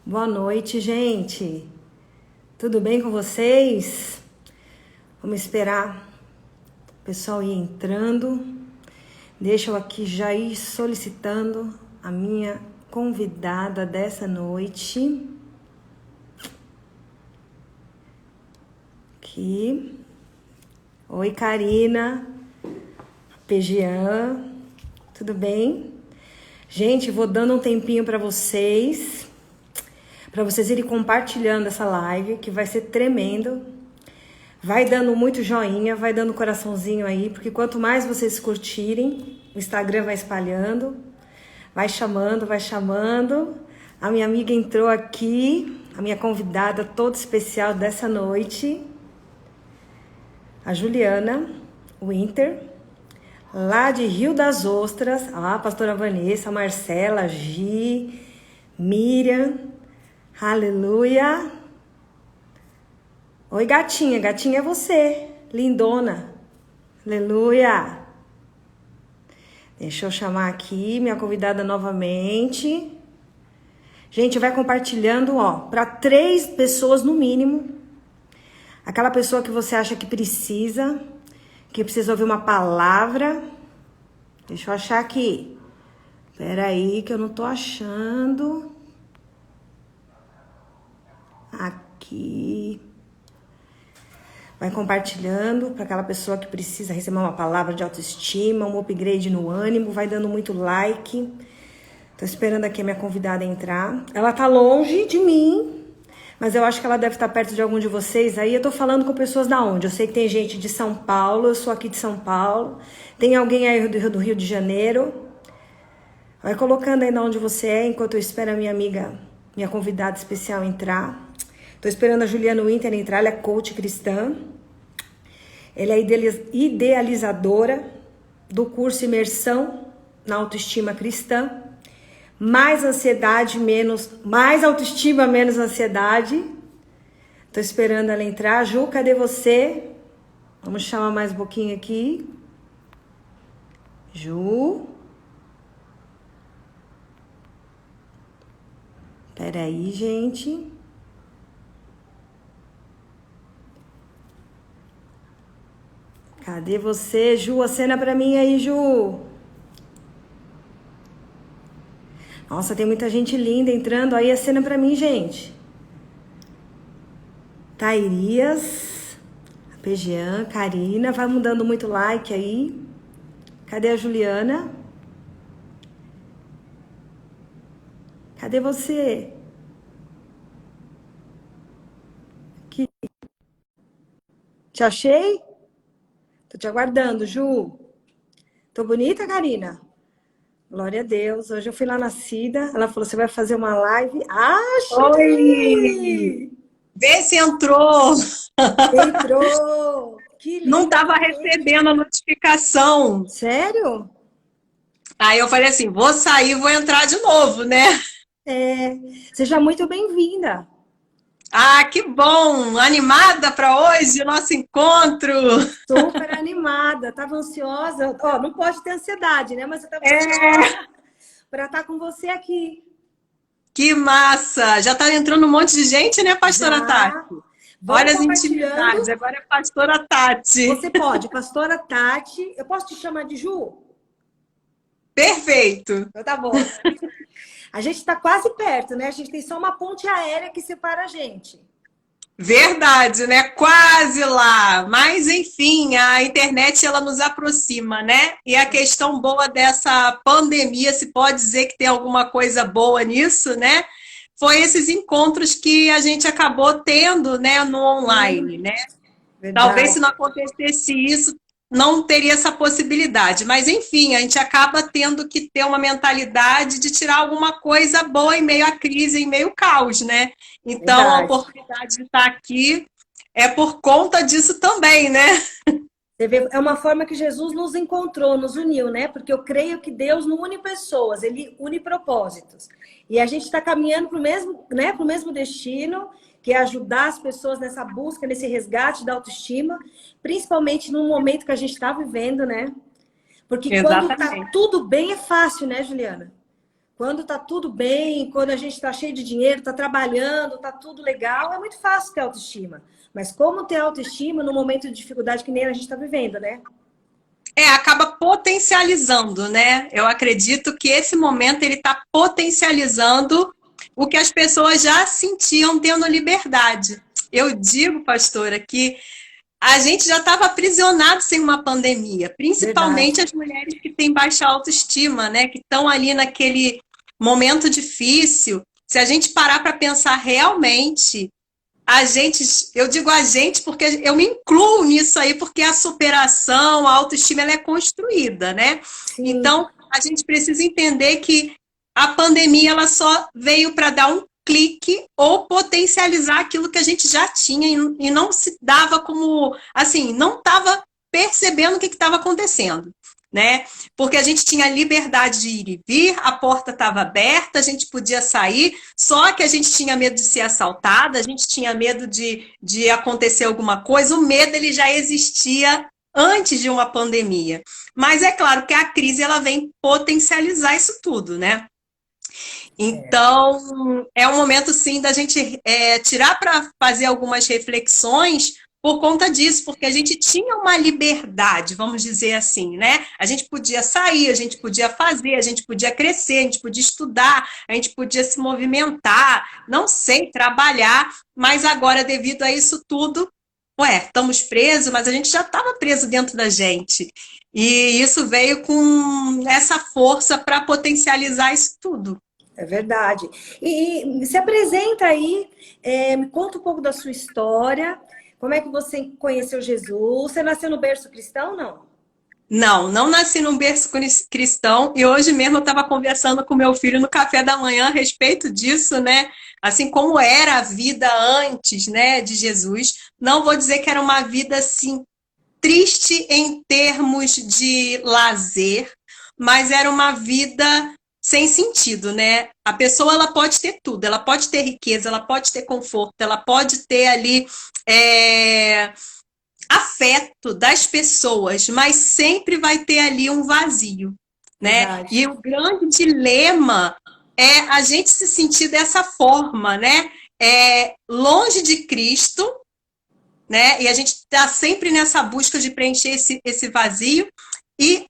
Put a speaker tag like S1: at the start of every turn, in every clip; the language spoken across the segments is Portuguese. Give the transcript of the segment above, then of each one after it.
S1: Boa noite, gente. Tudo bem com vocês? Vamos esperar o pessoal ir entrando. Deixa eu aqui já ir solicitando a minha convidada dessa noite. Aqui. Oi, Karina. Pegian. Tudo bem? Gente, vou dando um tempinho para vocês irem compartilhando essa live, que vai ser tremendo. Vai dando muito joinha, vai dando coraçãozinho aí, porque quanto mais vocês curtirem, o Instagram vai espalhando, vai chamando, vai chamando. A minha amiga entrou aqui, a minha convidada toda especial dessa noite, a Juliana Winter, lá de Rio das Ostras, a pastora Vanessa, a Marcela, a Gi, Miriam, aleluia. Oi, gatinha, gatinha é você, lindona, aleluia. Deixa eu chamar aqui minha convidada novamente. Gente, vai compartilhando, ó, para 3 pessoas no mínimo. Aquela pessoa que você acha que precisa ouvir uma palavra. Deixa eu achar aqui. Espera aí que eu não tô achando. Aqui. Vai compartilhando para aquela pessoa que precisa receber uma palavra de autoestima, um upgrade no ânimo. Vai dando muito like. Tô esperando aqui a minha convidada entrar. Ela tá longe de mim, mas eu acho que ela deve estar perto de algum de vocês. Aí eu tô falando com pessoas da onde? Eu sei que tem gente de São Paulo, eu sou aqui de São Paulo. Tem alguém aí do Rio de Janeiro. Vai colocando aí de onde você é, enquanto eu espero a minha amiga, minha convidada especial entrar. Tô esperando a Juliana Winter entrar, ela é coach cristã. Ela é idealizadora do curso Imersão na Autoestima Cristã. Mais autoestima, menos ansiedade. Tô esperando ela entrar. Ju, cadê você? Vamos chamar mais um pouquinho aqui. Ju. Peraí, gente. Cadê você, Ju? Acena pra mim aí, Ju. Nossa, tem muita gente linda entrando. Aí acena pra mim, gente. Tairias, Pegian, Karina. Vai mudando muito like aí. Cadê a Juliana? Cadê você? Aqui. Te achei? Tô te aguardando, Ju. Tô bonita, Karina? Glória a Deus. Hoje eu fui lá na Cida. Ela falou, você vai fazer uma live?
S2: Oi! Vê se entrou.
S1: Entrou! Que lindo!
S2: Não estava recebendo a notificação.
S1: Sério?
S2: Aí eu falei assim, vou sair, vou entrar de novo, né?
S1: Seja muito bem-vinda.
S2: Ah, que bom! Animada para hoje, o nosso encontro.
S1: Super animada. Tava ansiosa. Ó, não pode ter ansiedade, né? Mas eu tava
S2: É,
S1: ansiosa para estar com você aqui.
S2: que massa! Já tá entrando um monte de gente, né, pastora
S1: Já.
S2: Tati?
S1: Vamos
S2: Olha as
S1: compartilhando.
S2: intimidades, agora é pastora Tati.
S1: Você pode, pastora Tati. Eu posso te chamar de Ju?
S2: Perfeito.
S1: Então tá bom. A gente tá quase perto, né? A gente tem só uma ponte aérea que separa a gente.
S2: Verdade, né? Quase lá. Mas, enfim, a internet, ela nos aproxima, né? E a questão boa dessa pandemia, se pode dizer que tem alguma coisa boa nisso, né? Foi esses encontros que a gente acabou tendo, né, no online, né?
S1: Verdade.
S2: Talvez se não acontecesse isso, não teria essa possibilidade. Mas, enfim, a gente acaba tendo que ter uma mentalidade de tirar alguma coisa boa em meio à crise, em meio ao caos, né? Então,
S1: Verdade.
S2: a oportunidade de estar aqui é por conta disso também, né?
S1: Você vê, é uma forma que Jesus nos encontrou, nos uniu, né? Porque eu creio que Deus não une pessoas, Ele une propósitos. E a gente está caminhando para o mesmo, né, pro mesmo destino, que é ajudar as pessoas nessa busca, nesse resgate da autoestima, principalmente no momento que a gente está vivendo, né? Porque quando
S2: Exatamente.
S1: tá tudo bem é fácil, né, Juliana? Quando tá tudo bem, quando a gente tá cheio de dinheiro, tá trabalhando, tá tudo legal, é muito fácil ter autoestima. Mas como ter autoestima no momento de dificuldade que nem a gente tá vivendo, né?
S2: Acaba potencializando, né? Eu acredito que esse momento ele está potencializando o que as pessoas já sentiam tendo liberdade. Eu digo, pastora, que a gente já estava aprisionado sem uma pandemia, principalmente
S1: Verdade.
S2: as mulheres que têm baixa autoestima, né? Que estão ali naquele momento difícil. Se a gente parar para pensar realmente, a gente, eu digo a gente porque eu me incluo nisso aí, porque a superação, a autoestima, ela é construída, né?
S1: Sim,
S2: Então, a gente precisa entender que a pandemia, ela só veio para dar um clique ou potencializar aquilo que a gente já tinha e não se dava como, assim, não estava percebendo o que estava acontecendo, né? Porque a gente tinha liberdade de ir e vir, a porta estava aberta, a gente podia sair, só que a gente tinha medo de ser assaltada, a gente tinha medo de acontecer alguma coisa, o medo ele já existia antes de uma pandemia. Mas é claro que a crise ela vem potencializar isso tudo, né? Então, é um momento, sim, da gente tirar para fazer algumas reflexões por conta disso, porque a gente tinha uma liberdade, vamos dizer assim, né? A gente podia sair, a gente podia fazer, a gente podia crescer, a gente podia estudar, a gente podia se movimentar, não sei, trabalhar, mas agora, devido a isso tudo, estamos presos, mas a gente já estava preso dentro da gente. E isso veio com essa força para potencializar isso tudo.
S1: é verdade. E se apresenta aí, me conta um pouco da sua história. Como é que você conheceu Jesus? Você nasceu no berço cristão, não?
S2: Não nasci num berço cristão e hoje mesmo eu estava conversando com meu filho no café da manhã a respeito disso, né? Assim como era a vida antes, né, de Jesus. Não vou dizer que era uma vida assim triste em termos de lazer, mas era uma vida sem sentido, né? A pessoa ela pode ter tudo, ela pode ter riqueza, ela pode ter conforto, ela pode ter ali afeto das pessoas, mas sempre vai ter ali um vazio, né?
S1: Verdade.
S2: E o grande dilema é a gente se sentir dessa forma, né? Longe de Cristo, né? E a gente está sempre nessa busca de preencher esse vazio. E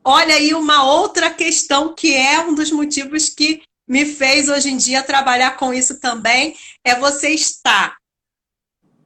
S2: olha aí uma outra questão que é um dos motivos que me fez hoje em dia trabalhar com isso também, é você estar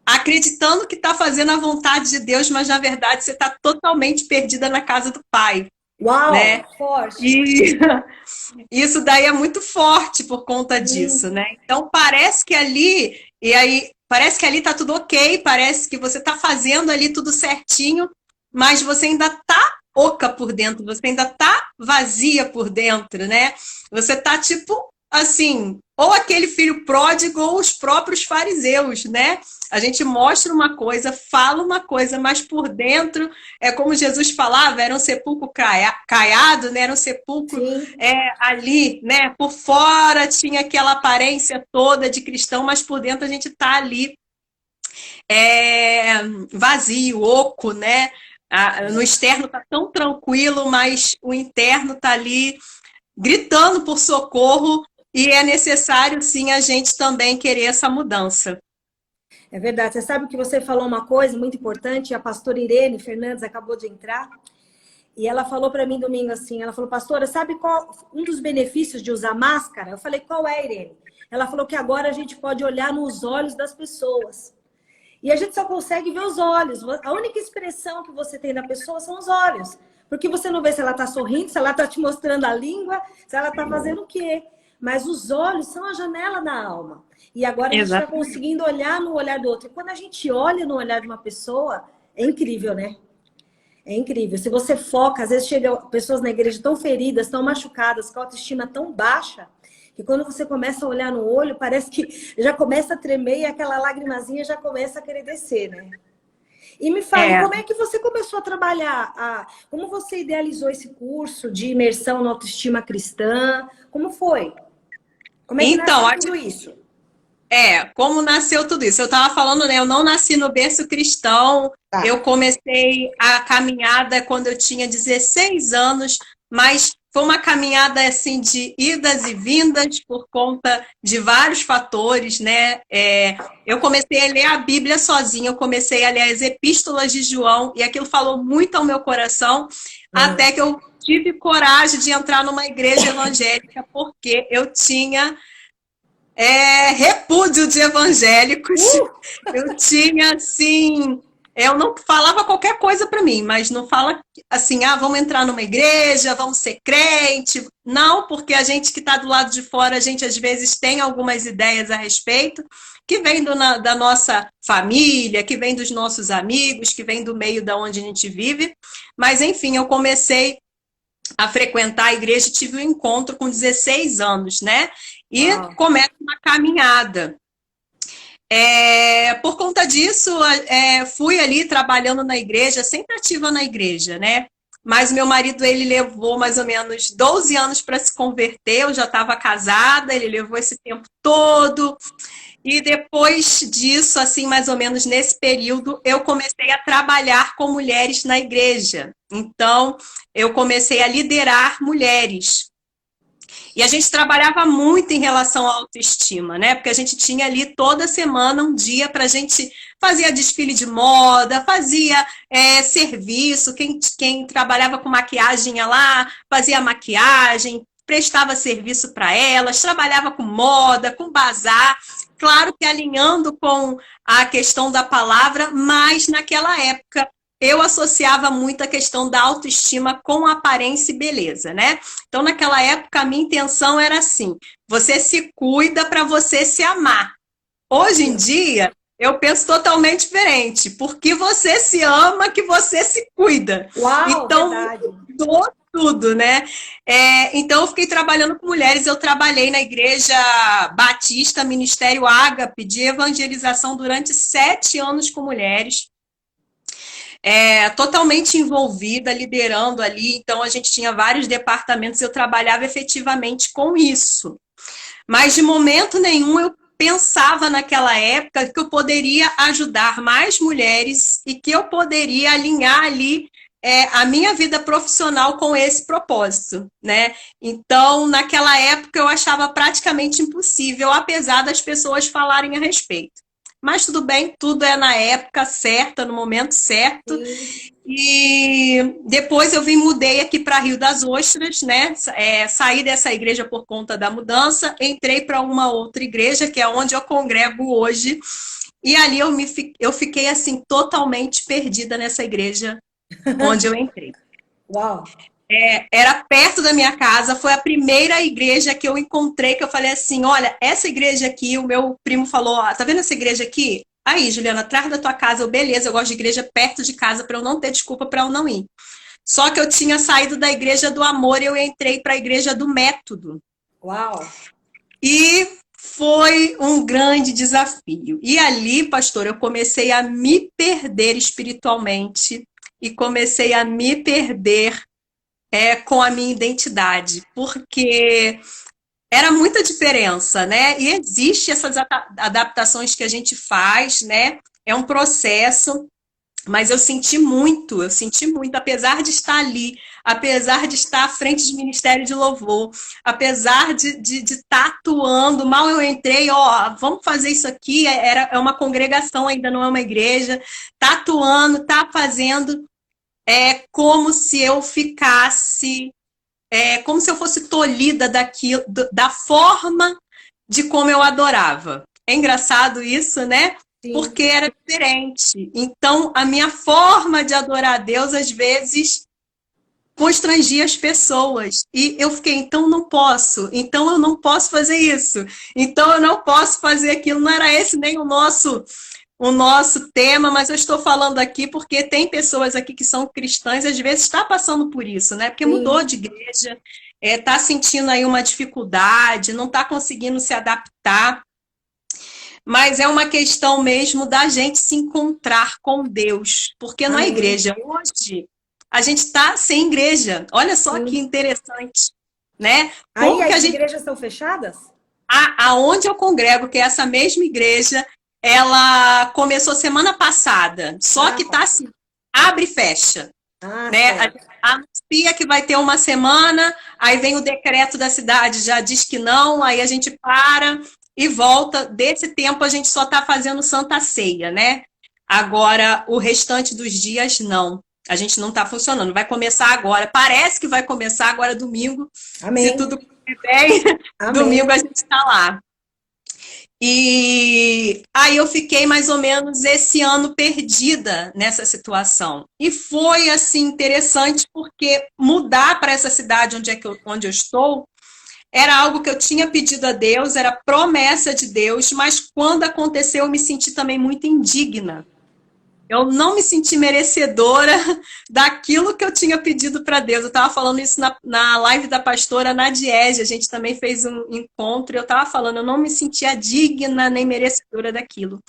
S2: acreditando que está fazendo a vontade de Deus, mas na verdade você está totalmente perdida na casa do Pai,
S1: Uau,
S2: né?
S1: forte.
S2: E isso daí é muito forte por conta disso, né? Então parece que ali, e aí parece que ali tá tudo ok, parece que você tá fazendo ali tudo certinho, mas você ainda tá oca por dentro, você ainda tá vazia por dentro, né? Você tá tipo assim, ou aquele filho pródigo ou os próprios fariseus, né? A gente mostra uma coisa, fala uma coisa, mas por dentro, é como Jesus falava, era um sepulcro caiado, né? Era um sepulcro
S1: Sim.
S2: ali, né? Por fora tinha aquela aparência toda de cristão, mas por dentro a gente tá ali vazio, oco, né? No externo tá tão tranquilo, mas o interno tá ali gritando por socorro e é necessário, sim, a gente também querer essa mudança.
S1: É verdade. Você sabe que você falou uma coisa muito importante, a pastora Irene Fernandes acabou de entrar, e ela falou para mim domingo assim, ela falou, pastora, sabe qual um dos benefícios de usar máscara? Eu falei, qual é, Irene? Ela falou que agora a gente pode olhar nos olhos das pessoas. E a gente só consegue ver os olhos. A única expressão que você tem da pessoa são os olhos. Porque você não vê se ela está sorrindo, se ela está te mostrando a língua, se ela está fazendo o quê. Mas os olhos são a janela da alma. E agora a gente está conseguindo olhar no olhar do outro. E quando a gente olha no olhar de uma pessoa, é incrível, né? É incrível. Se você foca, às vezes chega pessoas na igreja tão feridas, tão machucadas, com a autoestima tão baixa, que quando você começa a olhar no olho, parece que já começa a tremer e aquela lagrimazinha já começa a querer descer, né? E me fale, como é que você começou a trabalhar? Como você idealizou esse curso de imersão na autoestima cristã? Como foi? Como é que nasceu tudo isso?
S2: Como nasceu tudo isso? Eu estava falando, né? Eu não nasci no berço cristão. Eu comecei a caminhada quando eu tinha 16 anos, mas foi uma caminhada assim de idas e vindas por conta de vários fatores, né? Eu comecei a ler a Bíblia sozinha, eu comecei a ler as epístolas de João e aquilo falou muito ao meu coração, até que eu tive coragem de entrar numa igreja evangélica porque eu tinha repúdio de evangélicos. Eu tinha assim, eu não falava qualquer coisa para mim, mas não fala assim, vamos entrar numa igreja, vamos ser crente. Não, porque a gente que está do lado de fora, a gente às vezes tem algumas ideias a respeito, que vem da nossa família, que vem dos nossos amigos, que vem do meio da onde a gente vive. Mas, enfim, eu comecei a frequentar a igreja e tive um encontro com 16 anos, né? E começa uma caminhada. Por conta disso, fui ali trabalhando na igreja, sempre ativa na igreja, né? Mas meu marido, ele levou mais ou menos 12 anos para se converter, eu já estava casada, ele levou esse tempo todo. E depois disso, assim, mais ou menos nesse período, eu comecei a trabalhar com mulheres na igreja. Então, eu comecei a liderar mulheres. E a gente trabalhava muito em relação à autoestima, né? Porque a gente tinha ali toda semana um dia para a gente fazer desfile de moda, fazia serviço, quem trabalhava com maquiagem ia lá, fazia maquiagem, prestava serviço para elas, trabalhava com moda, com bazar, claro que alinhando com a questão da palavra, mas naquela época eu associava muito a questão da autoestima com aparência e beleza, né? Então, naquela época, a minha intenção era assim, você se cuida para você se amar. Hoje em dia, eu penso totalmente diferente, porque você se ama que você se cuida.
S1: Uau,
S2: então,
S1: verdade.
S2: Mudou tudo, né? Então, eu fiquei trabalhando com mulheres, eu trabalhei na Igreja Batista, Ministério Ágape, de evangelização durante 7 anos com mulheres. Totalmente envolvida, liderando ali, então a gente tinha vários departamentos, eu trabalhava efetivamente com isso. Mas de momento nenhum eu pensava naquela época que eu poderia ajudar mais mulheres e que eu poderia alinhar ali a minha vida profissional com esse propósito, né? Então, naquela época eu achava praticamente impossível, apesar das pessoas falarem a respeito. Mas tudo bem, tudo é na época certa, no momento certo. Sim. E depois eu mudei aqui para Rio das Ostras, né? Saí dessa igreja por conta da mudança, entrei para uma outra igreja, que é onde eu congrego hoje. E ali eu fiquei assim totalmente perdida nessa igreja onde eu entrei.
S1: Uau!
S2: Era perto da minha casa, foi a primeira igreja que eu encontrei, que eu falei assim, olha, essa igreja aqui, o meu primo falou, tá vendo essa igreja aqui? Aí, Juliana, atrás da tua casa, beleza, eu gosto de igreja perto de casa para eu não ter desculpa para eu não ir. Só que eu tinha saído da igreja do amor e eu entrei para a igreja do método.
S1: Uau!
S2: E foi um grande desafio. E ali, pastor, eu comecei a me perder espiritualmente e comecei a me perder com a minha identidade, porque era muita diferença, né? E existe essas adaptações que a gente faz, né? É um processo, mas eu senti muito, apesar de estar ali, apesar de estar à frente de Ministério de Louvor, apesar de estar atuando, mal eu entrei, vamos fazer isso aqui, é uma congregação, ainda não é uma igreja, tá atuando, tá fazendo, como se eu ficasse, como se eu fosse tolhida daquilo, da forma de como eu adorava. É engraçado isso, né? Sim. Porque era diferente. Então, a minha forma de adorar a Deus, às vezes, constrangia as pessoas. E eu fiquei, então eu não posso fazer isso. Então eu não posso fazer aquilo. Não era esse nem o nosso tema, mas eu estou falando aqui porque tem pessoas aqui que são cristãs e às vezes está passando por isso, né? Porque Sim. mudou de igreja, está sentindo aí uma dificuldade, não está conseguindo se adaptar. Mas é uma questão mesmo da gente se encontrar com Deus. Porque na igreja hoje, a gente está sem igreja. Olha só Sim. que interessante, né?
S1: Como aí as igrejas estão fechadas?
S2: Aonde eu congrego, que é essa mesma igreja, ela começou semana passada, só que tá assim, abre e fecha. Né? anuncia que vai ter uma semana, aí vem o decreto da cidade, já diz que não, aí a gente para e volta. Desse tempo a gente só está fazendo Santa Ceia, né? Agora, o restante dos dias, não. A gente não está funcionando. Vai começar agora. Parece que vai começar agora domingo.
S1: Amém.
S2: Se tudo correr bem, domingo a gente está lá. E aí eu fiquei mais ou menos esse ano perdida nessa situação. E foi assim interessante porque mudar para essa cidade onde eu estou era algo que eu tinha pedido a Deus, era promessa de Deus, mas quando aconteceu eu me senti também muito indigna. Eu não me senti merecedora daquilo que eu tinha pedido para Deus. Eu estava falando isso na live da pastora Nadiege, a gente também fez um encontro, e eu estava falando, eu não me sentia digna nem merecedora daquilo.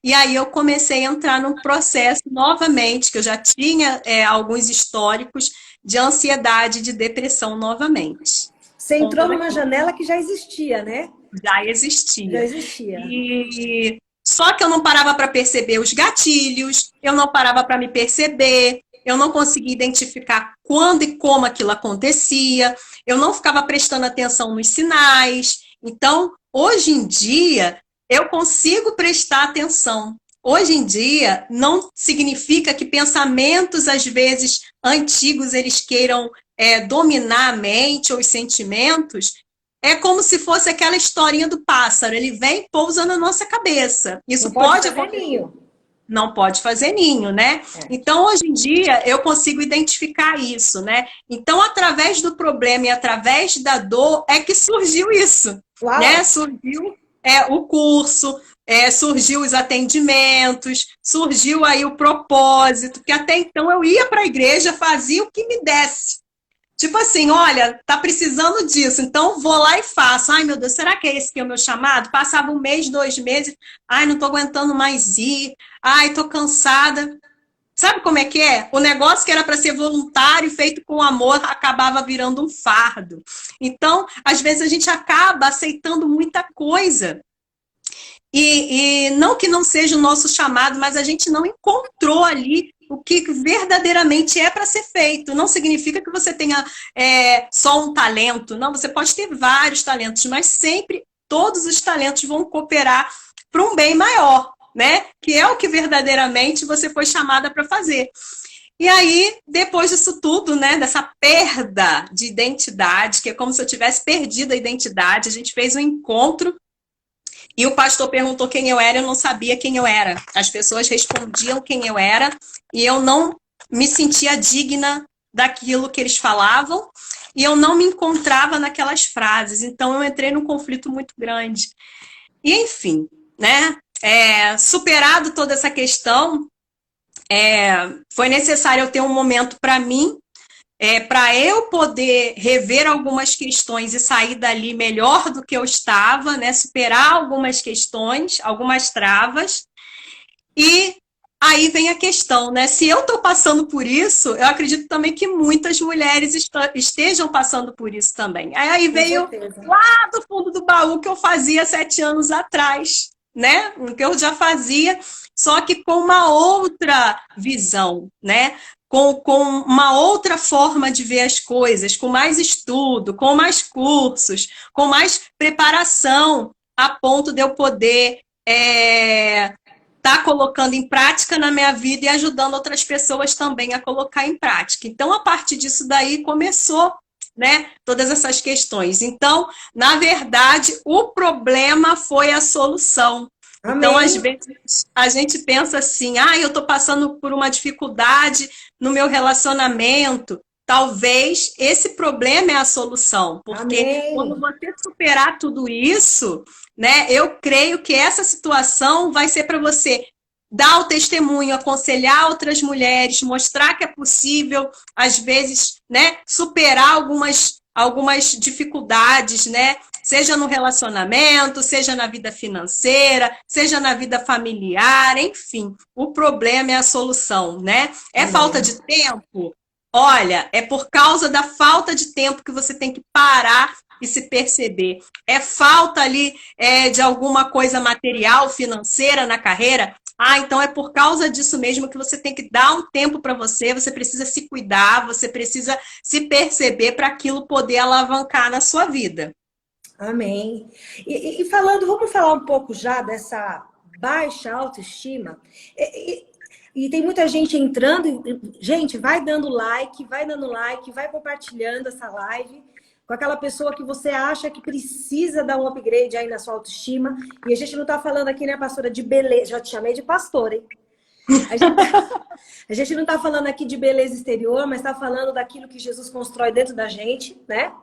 S2: E aí eu comecei a entrar num processo novamente, que eu já tinha alguns históricos de ansiedade, de depressão novamente.
S1: Você entrou numa janela que já existia, né?
S2: Já existia.
S1: Já existia.
S2: E só que eu não parava para perceber os gatilhos, eu não parava para me perceber, eu não conseguia identificar quando e como aquilo acontecia, eu não ficava prestando atenção nos sinais. Então, hoje em dia, eu consigo prestar atenção. Hoje em dia, não significa que pensamentos, às vezes, antigos, eles queiram dominar a mente ou os sentimentos. É como se fosse aquela historinha do pássaro. Ele vem e pousa na nossa cabeça. Isso pode acontecer. Ninho. Não pode fazer ninho, né? Então, hoje em dia, eu consigo identificar isso, né? Então, através do problema e através da dor, é que surgiu isso.
S1: Uau.
S2: Né? Surgiu o curso, surgiu os atendimentos, surgiu aí o propósito, que até então eu ia para a igreja, fazia o que me desse. Tipo assim, olha, tá precisando disso, então vou lá e faço. Ai, meu Deus, será que é esse que é o meu chamado? Passava 1 mês, 2 meses. Ai, não tô aguentando mais ir. Ai, tô cansada. Sabe como é que é? O negócio que era para ser voluntário, feito com amor, acabava virando um fardo. Então, às vezes a gente acaba aceitando muita coisa. E não que não seja o nosso chamado, mas a gente não encontrou ali o que verdadeiramente é para ser feito. Não significa que você tenha só um talento. Não, você pode ter vários talentos, mas sempre todos os talentos vão cooperar para um bem maior, né? Que é o que verdadeiramente você foi chamada para fazer. E aí, depois disso tudo, né, dessa perda de identidade, que é como se eu tivesse perdido a identidade, a gente fez um encontro e o pastor perguntou quem eu era, eu não sabia quem eu era. As pessoas respondiam quem eu era e eu não me sentia digna daquilo que eles falavam e eu não me encontrava naquelas frases. Então, eu entrei num conflito muito grande. E, enfim, né, superado toda essa questão, foi necessário eu ter um momento para mim, para eu poder rever algumas questões e sair dali melhor do que eu estava, né? Superar algumas questões, algumas travas. E aí vem a questão, né? Se eu estou passando por isso, eu acredito também que muitas mulheres estejam passando por isso também. Aí veio lá do fundo do baú que eu fazia 7 anos atrás, né? O que eu já fazia, só que com uma outra visão, né? Com uma outra forma de ver as coisas, com mais estudo, com mais cursos, com mais preparação, a ponto de eu poder tá colocando em prática na minha vida e ajudando outras pessoas também a colocar em prática. Então, a partir disso daí, começou, né, todas essas questões. Então, na verdade, o problema foi a solução. Amém. Então, às vezes, a gente pensa assim, eu estou passando por uma dificuldade no meu relacionamento. Talvez esse problema é a solução. Porque Amém. Quando você superar tudo isso, né, eu creio que essa situação vai ser para você dar o testemunho, aconselhar outras mulheres, mostrar que é possível, às vezes, né, superar algumas dificuldades, né? Seja no relacionamento, seja na vida financeira, seja na vida familiar, enfim. O problema é a solução, né? É falta de tempo? Olha, é por causa da falta de tempo que você tem que parar e se perceber. É falta ali de alguma coisa material, financeira na carreira? Ah, então é por causa disso mesmo que você tem que dar um tempo para você, você precisa se cuidar, você precisa se perceber para aquilo poder alavancar na sua vida.
S1: Amém. E falando, vamos falar um pouco já dessa baixa autoestima. E tem muita gente entrando. Gente, vai dando like, vai compartilhando essa live com aquela pessoa que você acha que precisa dar um upgrade aí na sua autoestima. E a gente não está falando aqui, né, pastora, de beleza. Já te chamei de pastora, hein? A gente não está falando aqui de beleza exterior, mas está falando daquilo que Jesus constrói dentro da gente, né?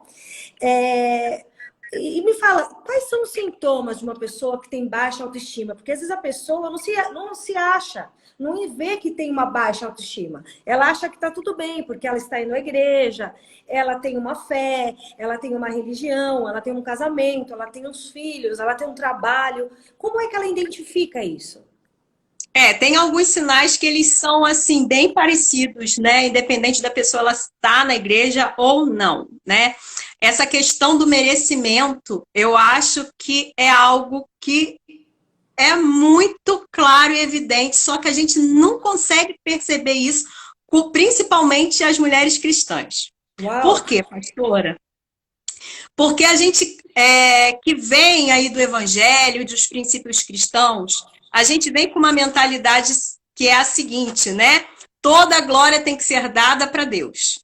S1: E me fala, quais são os sintomas de uma pessoa que tem baixa autoestima? Porque às vezes a pessoa não se acha, não vê que tem uma baixa autoestima. Ela acha que está tudo bem, porque ela está indo à igreja, ela tem uma fé, ela tem uma religião, ela tem um casamento, ela tem uns filhos, ela tem um trabalho. Como é que ela identifica isso?
S2: Tem alguns sinais que eles são, assim, bem parecidos, né? Independente da pessoa ela estar na igreja ou não, né? Essa questão do merecimento, eu acho que é algo que é muito claro e evidente, só que a gente não consegue perceber isso, principalmente as mulheres cristãs.
S1: Uau.
S2: Por quê, pastora? Porque a gente que vem aí do evangelho, dos princípios cristãos, a gente vem com uma mentalidade que é a seguinte, né? Toda a glória tem que ser dada para Deus.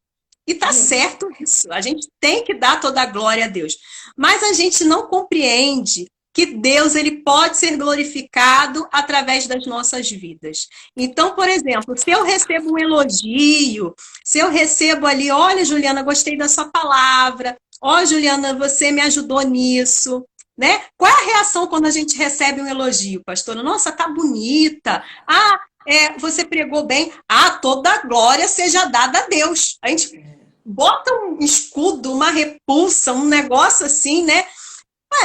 S2: E tá certo isso. A gente tem que dar toda a glória a Deus. Mas a gente não compreende que Deus ele pode ser glorificado através das nossas vidas. Então, por exemplo, se eu recebo um elogio, se eu recebo ali, olha, Juliana, gostei da sua palavra, ó, Juliana, você me ajudou nisso. Né? Qual é a reação quando a gente recebe um elogio, pastora? Nossa, tá bonita. Ah, você pregou bem. Ah, toda a glória seja dada a Deus. A gente bota um escudo, uma repulsa, um negócio assim, né?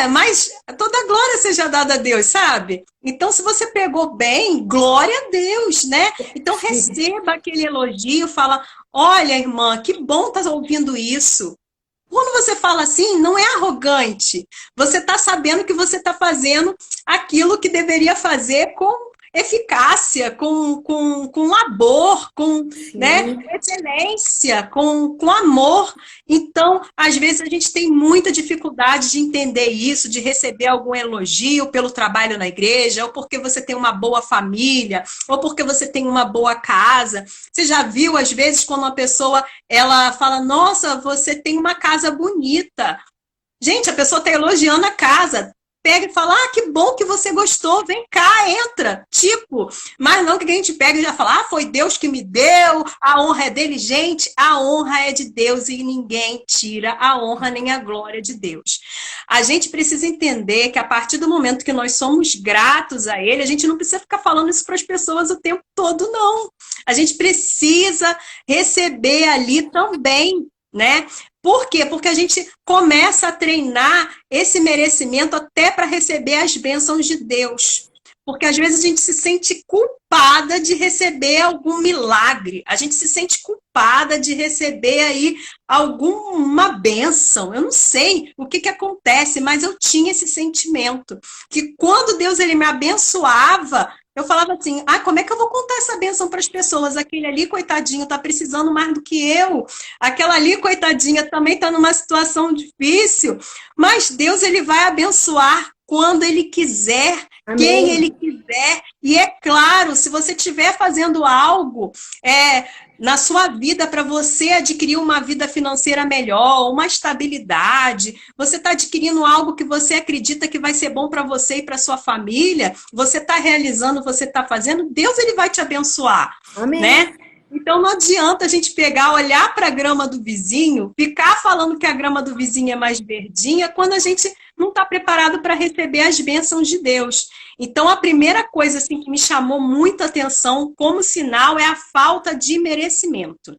S2: Mas toda a glória seja dada a Deus, sabe? Então, se você pegou bem, glória a Deus, né? Então, receba aquele elogio, fala, olha, irmã, que bom estar ouvindo isso. Quando você fala assim, não é arrogante. Você está sabendo que você está fazendo aquilo que deveria fazer com eficácia, com labor, com né, excelência, com amor. Então, às vezes, a gente tem muita dificuldade de entender isso, de receber algum elogio pelo trabalho na igreja, ou porque você tem uma boa família, ou porque você tem uma boa casa. Você já viu, às vezes, quando uma pessoa ela fala, nossa, você tem uma casa bonita. Gente, a pessoa está elogiando a casa. Pega e fala, ah, que bom que você gostou, vem cá, entra. Tipo, mas não que a gente pega e já fala, ah, foi Deus que me deu, a honra é dele. Gente, a honra é de Deus e ninguém tira a honra nem a glória de Deus. A gente precisa entender que a partir do momento que nós somos gratos a ele, a gente não precisa ficar falando isso para as pessoas o tempo todo, não. A gente precisa receber ali também, né? Por quê? Porque a gente começa a treinar esse merecimento até para receber as bênçãos de Deus. Porque às vezes a gente se sente culpada de receber algum milagre. A gente se sente culpada de receber aí alguma bênção. Eu não sei o que acontece, mas eu tinha esse sentimento. Que quando Deus ele me abençoava, eu falava assim, como é que eu vou contar essa bênção para as pessoas? Aquele ali, coitadinho, está precisando mais do que eu. Aquela ali, coitadinha, também está numa situação difícil. Mas Deus ele vai abençoar quando Ele quiser, amém, quem Ele quiser. E é claro, se você estiver fazendo algo na sua vida para você adquirir uma vida financeira melhor, uma estabilidade, você está adquirindo algo que você acredita que vai ser bom para você e para sua família, você está realizando, você está fazendo, Deus ele vai te abençoar, amém, né? Então não adianta a gente pegar, olhar para a grama do vizinho, ficar falando que a grama do vizinho é mais verdinha, quando a gente não está preparado para receber as bênçãos de Deus. Então a primeira coisa assim, que me chamou muita atenção como sinal é a falta de merecimento.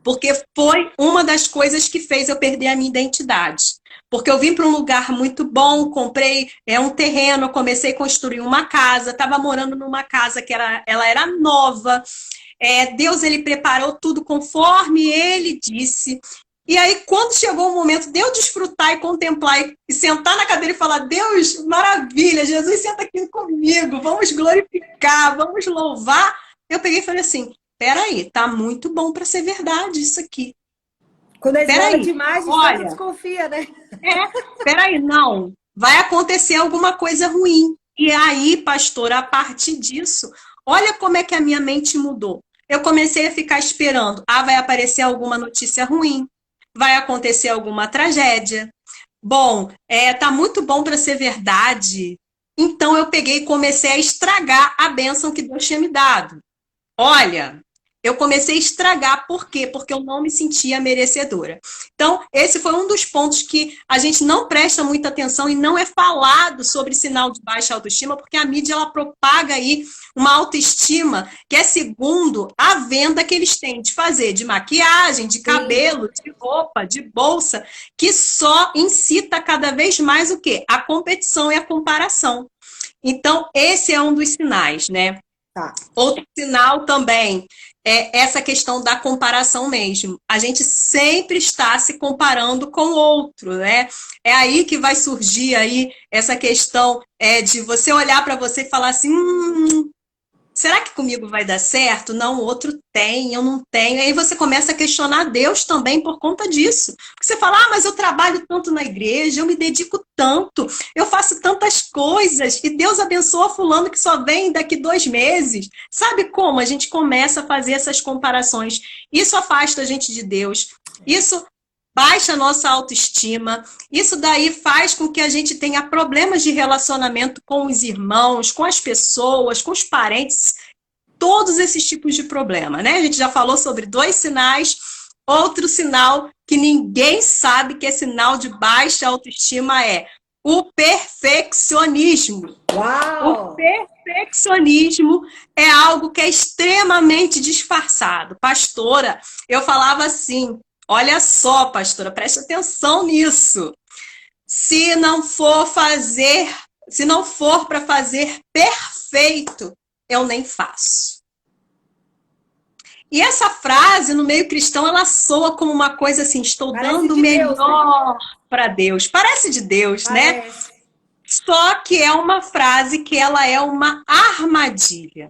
S2: Porque foi uma das coisas que fez eu perder a minha identidade. Porque eu vim para um lugar muito bom, comprei um terreno, comecei a construir uma casa, estava morando numa casa que ela era nova. Deus ele preparou tudo conforme ele disse. E aí, quando chegou o momento de eu desfrutar e contemplar e sentar na cadeira e falar, Deus, maravilha, Jesus, senta aqui comigo, vamos glorificar, vamos louvar. Eu peguei e falei assim, peraí, tá muito bom para ser verdade isso aqui.
S1: Quando é esmola demais,
S2: olha,
S1: desconfia, né?
S2: Peraí, não, vai acontecer alguma coisa ruim. E aí, pastor, a partir disso, olha como é que a minha mente mudou. Eu comecei a ficar esperando. Vai aparecer alguma notícia ruim. Vai acontecer alguma tragédia. Bom, tá muito bom para ser verdade. Então eu peguei e comecei a estragar a bênção que Deus tinha me dado. Olha, eu comecei a estragar. Por quê? Porque eu não me sentia merecedora. Então, esse foi um dos pontos que a gente não presta muita atenção e não é falado sobre sinal de baixa autoestima, porque a mídia ela propaga aí uma autoestima que é segundo a venda que eles têm de fazer de maquiagem, de cabelo, de roupa, de bolsa, que só incita cada vez mais o quê? A competição e a comparação. Então, esse é um dos sinais, né?
S1: Tá.
S2: Outro sinal também é essa questão da comparação mesmo. A gente sempre está se comparando com o outro, né? É aí que vai surgir aí essa questão de você olhar para você e falar assim, será que comigo vai dar certo? Não, o outro tem, eu não tenho. Aí você começa a questionar Deus também por conta disso. Porque você fala, mas eu trabalho tanto na igreja, eu me dedico tanto, eu faço tantas coisas, e Deus abençoa fulano que só vem daqui 2 meses. Sabe como? A gente começa a fazer essas comparações. Isso afasta a gente de Deus. Isso baixa a nossa autoestima. Isso daí faz com que a gente tenha problemas de relacionamento com os irmãos, com as pessoas, com os parentes, todos esses tipos de problema, né? A gente já falou sobre 2 sinais. Outro sinal que ninguém sabe que é sinal de baixa autoestima é o perfeccionismo.
S1: Uau!
S2: O perfeccionismo é algo que é extremamente disfarçado. Pastora, eu falava assim, olha só, pastora, preste atenção nisso. Se não for para fazer perfeito, eu nem faço. E essa frase, no meio cristão, ela soa como uma coisa assim, estou dando o melhor para Deus. Parece de Deus, né? Só que é uma frase que ela é uma armadilha.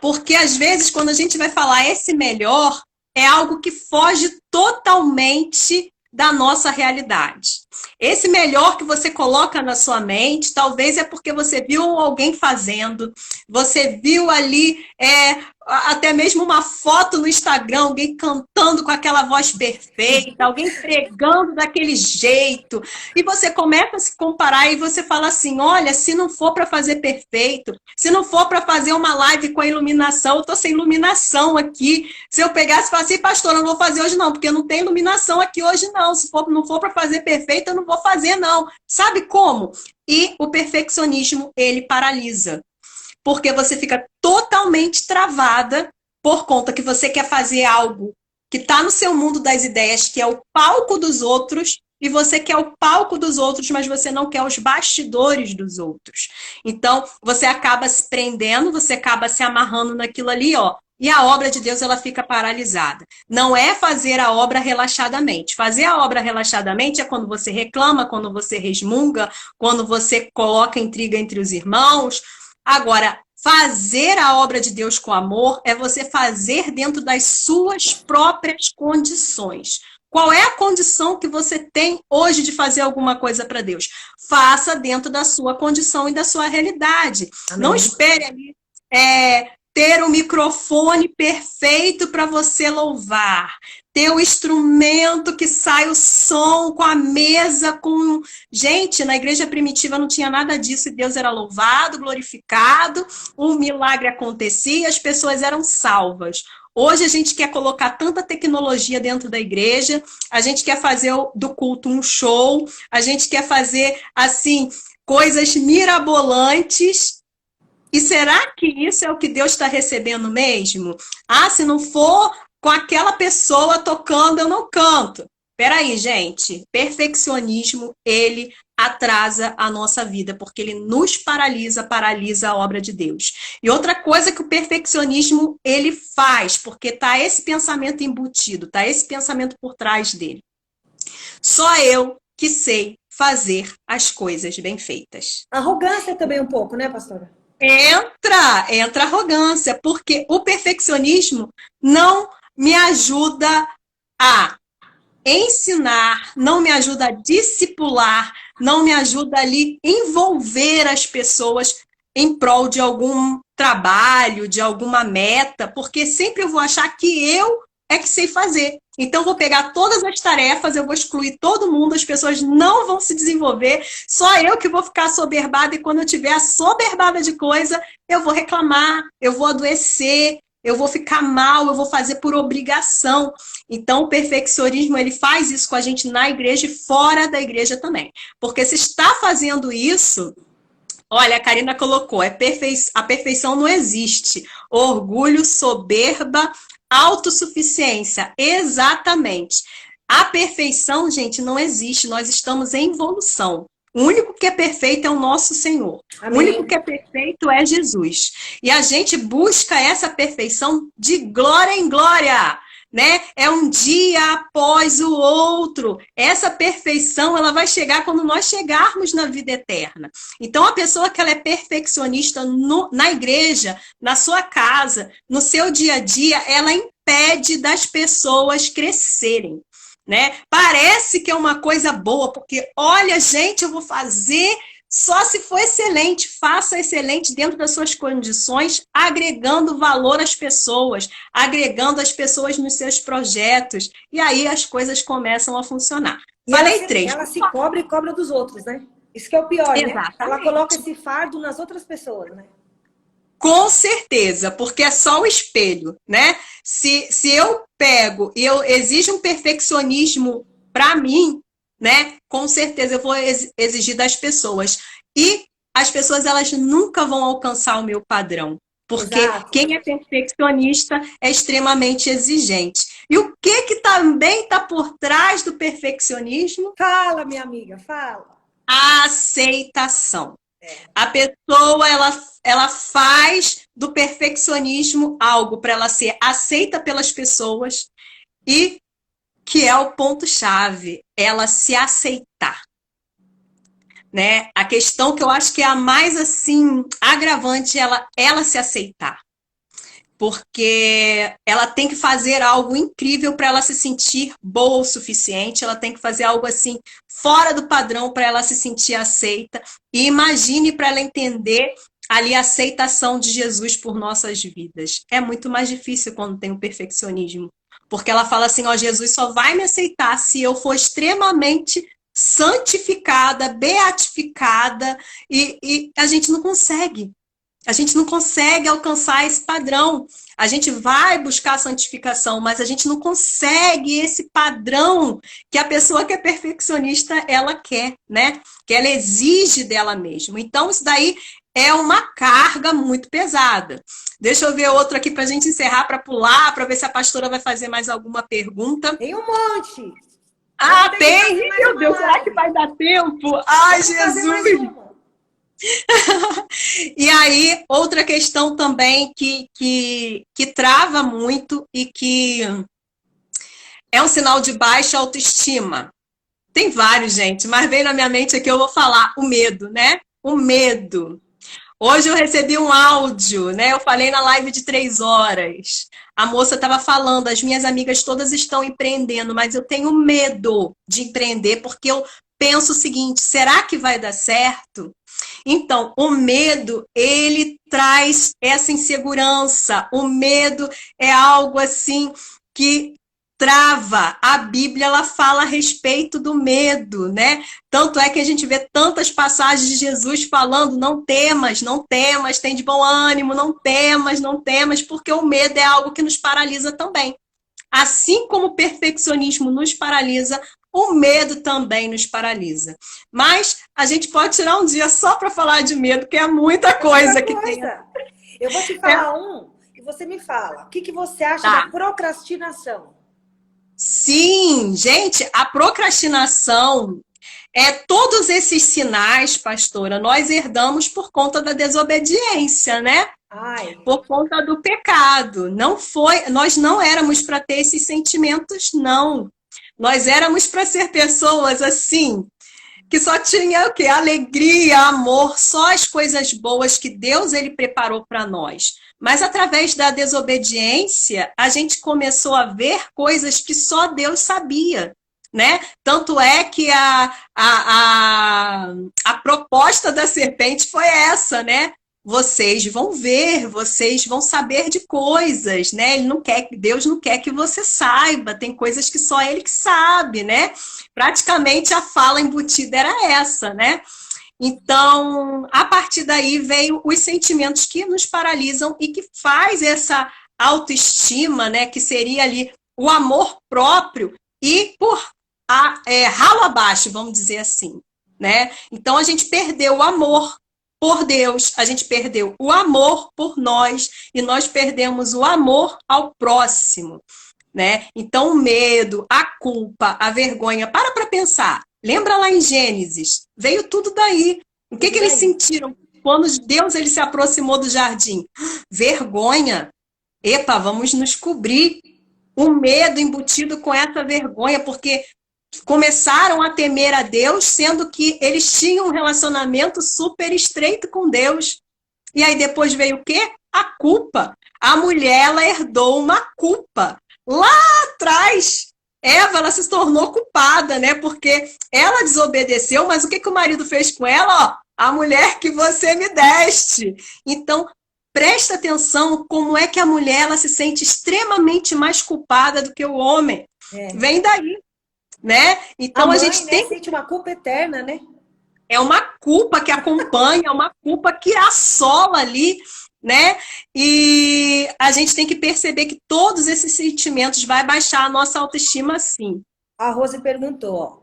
S2: Porque, às vezes, quando a gente vai falar esse melhor, é algo que foge totalmente da nossa realidade. Esse melhor que você coloca na sua mente, talvez é porque você viu alguém fazendo, você viu ali até mesmo uma foto no Instagram, alguém cantando com aquela voz perfeita, alguém pregando daquele jeito, e você começa a se comparar e você fala assim, olha, se não for para fazer perfeito, se não for para fazer uma live com a iluminação, eu tô sem iluminação aqui, se eu pegasse e falasse, pastor, eu não vou fazer hoje não, porque não tem iluminação aqui hoje não, se não for para fazer perfeito, eu não vou fazer não. Sabe como? E o perfeccionismo, ele paralisa. Porque você fica totalmente travada por conta que você quer fazer algo que está no seu mundo das ideias, que é o palco dos outros, e você quer o palco dos outros, mas você não quer os bastidores dos outros. Então, você acaba se prendendo, você acaba se amarrando naquilo ali, ó, e a obra de Deus ela fica paralisada. Não é fazer a obra relaxadamente. Fazer a obra relaxadamente é quando você reclama, quando você resmunga, quando você coloca intriga entre os irmãos. Agora, fazer a obra de Deus com amor é você fazer dentro das suas próprias condições. Qual é a condição que você tem hoje de fazer alguma coisa para Deus? Faça dentro da sua condição e da sua realidade. Amém. Não espere ali ter o microfone perfeito para você louvar. Ter o instrumento que sai o som, com a mesa, com... Gente, na igreja primitiva não tinha nada disso e Deus era louvado, glorificado, um milagre acontecia, as pessoas eram salvas. Hoje a gente quer colocar tanta tecnologia dentro da igreja, a gente quer fazer do culto um show, a gente quer fazer, assim, coisas mirabolantes. E será que isso é o que Deus está recebendo mesmo? Se não for com aquela pessoa tocando, eu não canto. Peraí, gente. Perfeccionismo, ele atrasa a nossa vida, porque ele nos paralisa, paralisa a obra de Deus. E outra coisa que o perfeccionismo ele faz, porque tá esse pensamento embutido, tá esse pensamento por trás dele. Só eu que sei fazer as coisas bem feitas.
S1: Arrogância também um pouco, né, pastora?
S2: Entra arrogância, porque o perfeccionismo não me ajuda a ensinar, não me ajuda a discipular, não me ajuda ali envolver as pessoas em prol de algum trabalho, de alguma meta, porque sempre eu vou achar que eu é que sei fazer. Então, eu vou pegar todas as tarefas, eu vou excluir todo mundo, as pessoas não vão se desenvolver, só eu que vou ficar assoberbada, e quando eu tiver assoberbada de coisa, eu vou reclamar, eu vou adoecer, eu vou ficar mal, eu vou fazer por obrigação. Então, o perfeccionismo, ele faz isso com a gente na igreja e fora da igreja também. Porque se está fazendo isso, olha, a Karina colocou, a perfeição não existe. Orgulho, soberba, autossuficiência. Exatamente. A perfeição, gente, não existe. Nós estamos em evolução. O único que é perfeito é o nosso Senhor. Amém. O único que é perfeito é Jesus. E a gente busca essa perfeição de glória em glória, né? É um dia após o outro. Essa perfeição, ela vai chegar quando nós chegarmos na vida eterna. Então, a pessoa que ela é perfeccionista na igreja, na sua casa, no seu dia a dia, ela impede das pessoas crescerem. Né? Parece que é uma coisa boa, porque olha, gente, eu vou fazer só se for excelente, faça excelente dentro das suas condições, agregando valor às pessoas, agregando as pessoas nos seus projetos, e aí as coisas começam a funcionar.
S1: E falei três. Ela se cobra e cobra dos outros, né? Isso que é o pior,
S2: exatamente,
S1: né? Ela coloca esse fardo nas outras pessoas, né?
S2: Com certeza, porque é só o espelho, né? Se eu pego e eu exijo um perfeccionismo para mim, né? Com certeza eu vou exigir das pessoas. E as pessoas, elas nunca vão alcançar o meu padrão. Porque exato, quem é perfeccionista é extremamente exigente. E o que também está por trás do perfeccionismo?
S1: Fala, minha amiga, fala.
S2: A aceitação. A pessoa, ela faz do perfeccionismo algo para ela ser aceita pelas pessoas e que é o ponto-chave, ela se aceitar. Né? A questão que eu acho que é a mais assim agravante é ela se aceitar. Porque ela tem que fazer algo incrível para ela se sentir boa o suficiente, ela tem que fazer algo assim fora do padrão para ela se sentir aceita. E imagine para ela entender ali a aceitação de Jesus por nossas vidas. É muito mais difícil quando tem o perfeccionismo. Porque ela fala assim, ó, Jesus só vai me aceitar se eu for extremamente santificada, beatificada, e a gente não consegue. A gente não consegue alcançar esse padrão. A gente vai buscar a santificação, mas a gente não consegue esse padrão que a pessoa que é perfeccionista, ela quer, né? Que ela exige dela mesma. Então, isso daí é uma carga muito pesada. Deixa eu ver outro aqui para a gente encerrar, para pular, para ver se a pastora vai fazer mais alguma pergunta.
S1: Tem um monte.
S2: Ah, tem? Meu Deus, será que vai dar tempo? Ai, Jesus! E aí, outra questão também que trava muito e que é um sinal de baixa autoestima. Tem vários, gente, mas veio na minha mente aqui, eu vou falar o medo, né? O medo. Hoje eu recebi um áudio, né? Eu falei na live de 3 horas. A moça estava falando, as minhas amigas todas estão empreendendo, mas eu tenho medo de empreender porque eu penso o seguinte, será que vai dar certo? Então, o medo, ele traz essa insegurança. O medo é algo assim que trava. A Bíblia, ela fala a respeito do medo, né? Tanto é que a gente vê tantas passagens de Jesus falando, não temas, não temas, tem de bom ânimo, não temas, não temas, porque o medo é algo que nos paralisa também. Assim como o perfeccionismo nos paralisa, o medo também nos paralisa. Mas a gente pode tirar um dia só para falar de medo, que é muita coisa que tem.
S1: Eu vou te falar um e você me fala. O que você acha da procrastinação?
S2: Sim, gente, a procrastinação Todos esses sinais, pastora, nós herdamos por conta da desobediência, né?
S1: Ai.
S2: Por conta do pecado. Nós não éramos para ter esses sentimentos, não. Nós éramos para ser pessoas assim, que só tinha o quê? Alegria, amor, só as coisas boas que Deus ele preparou para nós. Mas através da desobediência, a gente começou a ver coisas que só Deus sabia, né? Tanto é que a proposta da serpente foi essa, né? Vocês vão ver, vocês vão saber de coisas, né? Deus não quer que você saiba, tem coisas que só Ele que sabe, né? Praticamente a fala embutida era essa, né? Então, a partir daí veio os sentimentos que nos paralisam e que faz essa autoestima, né? Que seria ali o amor próprio e por ralo abaixo, vamos dizer assim, né? Então, a gente perdeu o amor por Deus, a gente perdeu o amor por nós e nós perdemos o amor ao próximo, né? Então, o medo, a culpa, a vergonha, para pensar. Lembra lá em Gênesis? Veio tudo daí. O que eles sentiram quando Deus ele se aproximou do jardim? Vergonha. Epa, vamos nos cobrir. O medo embutido com essa vergonha, porque começaram a temer a Deus, sendo que eles tinham um relacionamento super estreito com Deus. E aí depois veio o quê? A culpa. A mulher, ela herdou uma culpa. Lá atrás, Eva, ela se tornou culpada, né? Porque ela desobedeceu, mas o que o marido fez com ela? Ó, a mulher que você me deste. Então, presta atenção como é que a mulher ela se sente extremamente mais culpada do que o homem. Vem daí. Né? Então
S1: a
S2: gente
S1: sente uma culpa eterna, né?
S2: É uma culpa que acompanha, é uma culpa que assola ali, né? E a gente tem que perceber que todos esses sentimentos vai baixar a nossa autoestima, sim.
S1: A Rose perguntou, ó.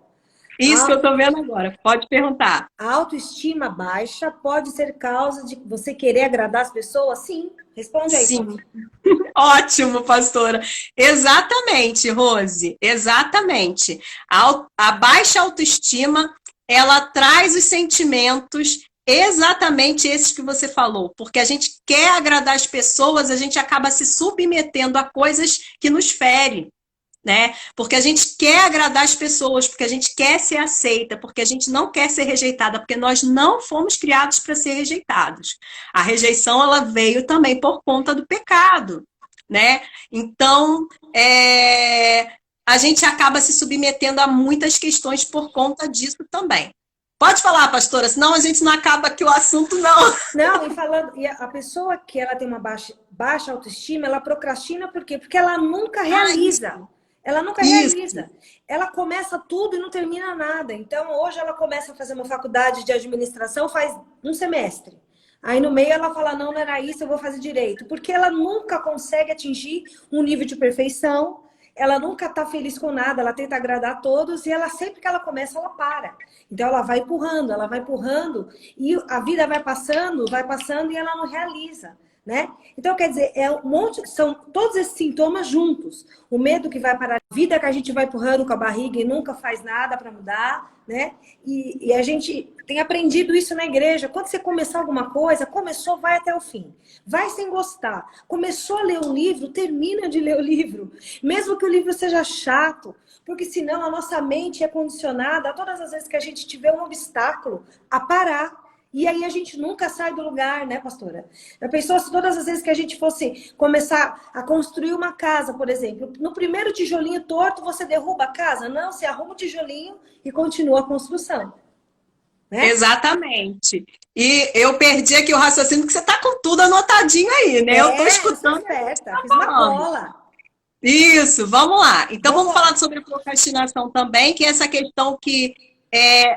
S2: Isso que eu tô vendo agora, pode perguntar.
S1: A autoestima baixa pode ser causa de você querer agradar as pessoas? Sim. Responde aí.
S2: Sim. Ótimo, pastora. Exatamente, Rose. Exatamente. A baixa autoestima, ela traz os sentimentos exatamente esses que você falou. Porque a gente quer agradar as pessoas, a gente acaba se submetendo a coisas que nos ferem. Né? Porque a gente quer agradar as pessoas, porque a gente quer ser aceita, porque a gente não quer ser rejeitada, porque nós não fomos criados para ser rejeitados. A rejeição ela veio também por conta do pecado, né? Então, a gente acaba se submetendo a muitas questões por conta disso também. Pode falar, pastora, senão a gente não acaba aqui o assunto, não.
S1: Não, e a pessoa que ela tem uma baixa autoestima, ela procrastina por quê? Porque ela nunca realiza. Ela nunca realiza. Ela começa tudo e não termina nada. Então, hoje ela começa a fazer uma faculdade de administração, faz um semestre. Aí, no meio, ela fala, não era isso, eu vou fazer direito. Porque ela nunca consegue atingir um nível de perfeição. Ela nunca está feliz com nada. Ela tenta agradar a todos. E ela, sempre que ela começa, ela para. Então, ela vai empurrando. E a vida vai passando e ela não realiza. Né? Então, quer dizer, são todos esses sintomas juntos. O medo que vai para a vida, que a gente vai empurrando com a barriga e nunca faz nada para mudar, né? E a gente tem aprendido isso na igreja. Quando você começar alguma coisa, começou, vai até o fim. Vai sem gostar. Começou a ler um livro, termina de ler o livro. Mesmo que o livro seja chato, porque senão a nossa mente é condicionada a todas as vezes que a gente tiver um obstáculo a parar. E aí a gente nunca sai do lugar, né, pastora? Já pensou se todas as vezes que a gente fosse começar a construir uma casa, por exemplo, no primeiro tijolinho torto você derruba a casa? Não, você arruma o tijolinho e continua a construção. Né?
S2: Exatamente. E eu perdi aqui o raciocínio porque você tá com tudo anotadinho aí, né? Eu tô escutando.
S1: Certa, fiz uma cola.
S2: Isso, vamos lá. Então vamos falar sobre a procrastinação também, que é essa questão que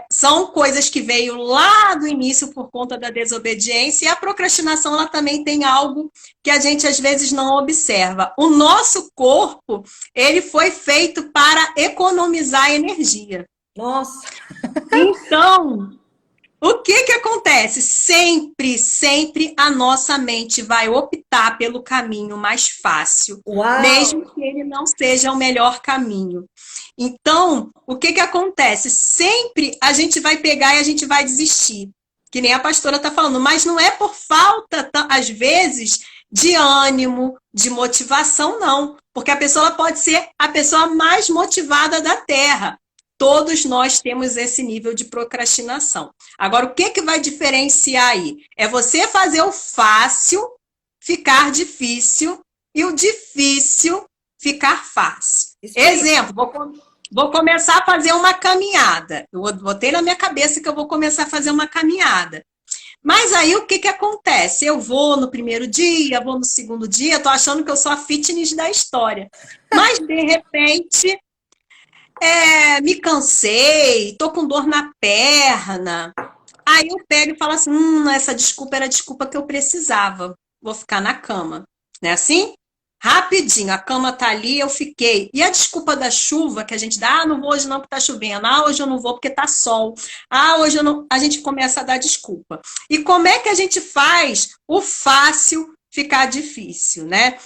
S2: são coisas que veio lá do início por conta da desobediência, e a procrastinação ela também tem algo que a gente às vezes não observa. O nosso corpo, ele foi feito para economizar energia.
S1: Nossa!
S2: Então, o que acontece? acontece? Sempre, sempre a nossa mente vai optar pelo caminho mais fácil,
S3: Uau!
S2: mesmo que ele não seja o melhor caminho. Então, o que acontece? Sempre a gente vai pegar e a gente vai desistir, que nem a pastora está falando, mas não é por falta, às vezes, de ânimo, de motivação, não. Porque a pessoa pode ser a pessoa mais motivada da Terra. Todos nós temos esse nível de procrastinação. Agora, o que vai diferenciar aí? É você fazer o fácil ficar difícil e o difícil ficar fácil. Exemplo, vou começar a fazer uma caminhada. Eu botei na minha cabeça que eu vou começar a fazer uma caminhada. Mas aí o que acontece? Eu vou no primeiro dia, vou no segundo dia, tô achando que eu sou a fitness da história. Mas, de repente, me cansei, tô com dor na perna. Aí eu pego e falo assim, essa desculpa era a desculpa que eu precisava. Vou ficar na cama. Não é assim? Rapidinho, a cama tá ali, eu fiquei. E a desculpa da chuva, que a gente dá, não vou hoje não porque tá chovendo. Hoje eu não vou porque tá sol. Hoje eu não... A gente começa a dar desculpa. E como é que a gente faz o fácil ficar difícil, né?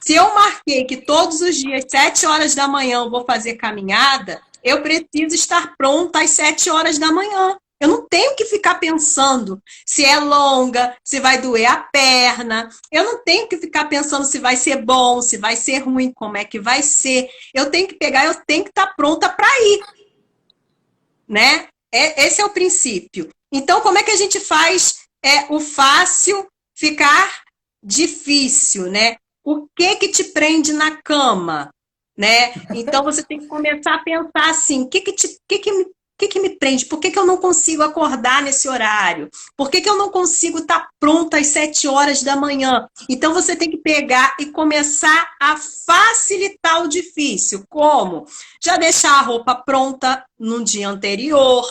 S2: Se eu marquei que todos os dias, 7 horas da manhã, eu vou fazer caminhada, eu preciso estar pronta às 7 horas da manhã. Eu não tenho que ficar pensando se é longa, se vai doer a perna. Eu não tenho que ficar pensando se vai ser bom, se vai ser ruim, como é que vai ser. Eu tenho que pegar, eu tenho que estar pronta para ir. Né? Esse é o princípio. Então, como é que a gente faz o fácil ficar difícil, né? O que te prende na cama, né? Então, você tem que começar a pensar assim, o que me prende? Por que eu não consigo acordar nesse horário? Por que eu não consigo estar pronta às 7 horas da manhã? Então, você tem que pegar e começar a facilitar o difícil. Como? Já deixar a roupa pronta no dia anterior,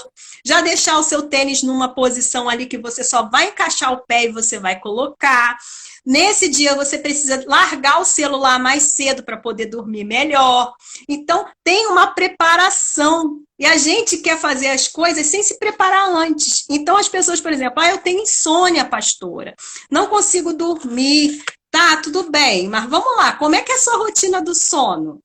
S2: já deixar o seu tênis numa posição ali que você só vai encaixar o pé e você vai colocar. Nesse dia, você precisa largar o celular mais cedo para poder dormir melhor. Então, tem uma preparação. E a gente quer fazer as coisas sem se preparar antes. Então, as pessoas, por exemplo, eu tenho insônia, pastora. Não consigo dormir. Tá, tudo bem. Mas vamos lá, como é que é a sua rotina do sono?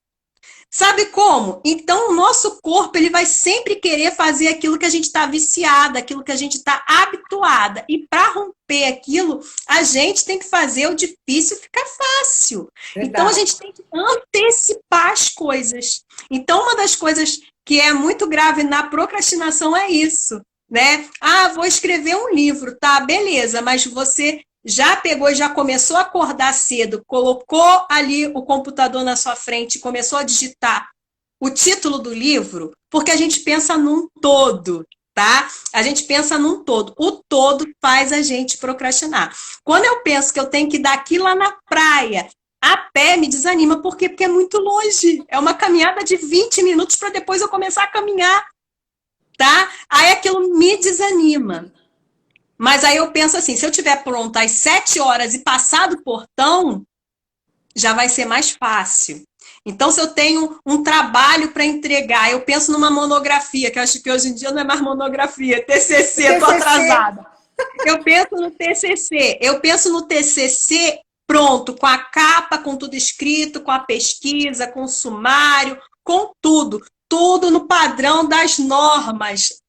S2: Sabe como? Então, o nosso corpo ele vai sempre querer fazer aquilo que a gente está viciada, aquilo que a gente está habituada. E para romper aquilo, a gente tem que fazer o difícil ficar fácil. Verdade. Então, a gente tem que antecipar as coisas. Então, uma das coisas que é muito grave na procrastinação é isso, né? Vou escrever um livro, tá? Beleza, mas você já pegou e já começou a acordar cedo, colocou ali o computador na sua frente e começou a digitar o título do livro, porque a gente pensa num todo, tá? A gente pensa num todo. O todo faz a gente procrastinar. Quando eu penso que eu tenho que ir daqui lá na praia, a pé me desanima. Por quê? Porque é muito longe. É uma caminhada de 20 minutos para depois eu começar a caminhar, tá? Aí aquilo me desanima. Mas aí eu penso assim, se eu estiver pronta às 7 horas e passar do portão, já vai ser mais fácil. Então, se eu tenho um trabalho para entregar, eu penso numa monografia, que eu acho que hoje em dia não é mais monografia, TCC, estou atrasada. Eu penso no TCC. Eu penso no TCC pronto, com a capa, com tudo escrito, com a pesquisa, com o sumário, com tudo. Tudo no padrão das normas.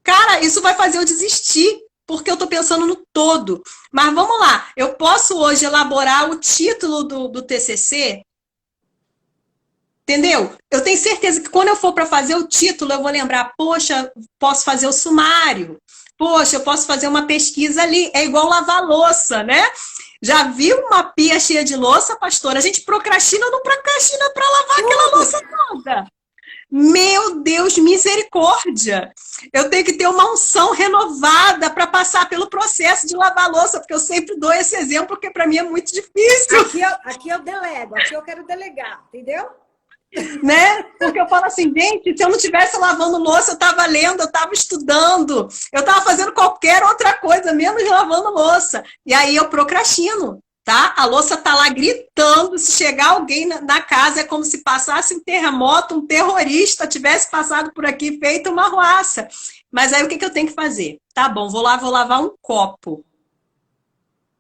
S2: Cara, isso vai fazer eu desistir, porque eu estou pensando no todo. Mas vamos lá, eu posso hoje elaborar o título do TCC? Entendeu? Eu tenho certeza que quando eu for para fazer o título, eu vou lembrar, poxa, posso fazer o sumário. Poxa, eu posso fazer uma pesquisa ali. É igual lavar louça, né? Já viu uma pia cheia de louça, pastora? A gente procrastina ou não procrastina para lavar aquela louça toda? Meu Deus, misericórdia! Eu tenho que ter uma unção renovada para passar pelo processo de lavar louça, porque eu sempre dou esse exemplo, porque para mim é muito difícil.
S3: Aqui eu delego, aqui eu quero delegar, entendeu?
S2: Né? Porque eu falo assim, gente, se eu não estivesse lavando louça, eu estava lendo, eu estava estudando, eu estava fazendo qualquer outra coisa, menos lavando louça. E aí eu procrastino. Tá? A louça tá lá gritando, se chegar alguém na casa é como se passasse um terremoto, um terrorista tivesse passado por aqui e feito uma arruaça. Mas aí o que que eu tenho que fazer? Tá bom, vou lavar um copo.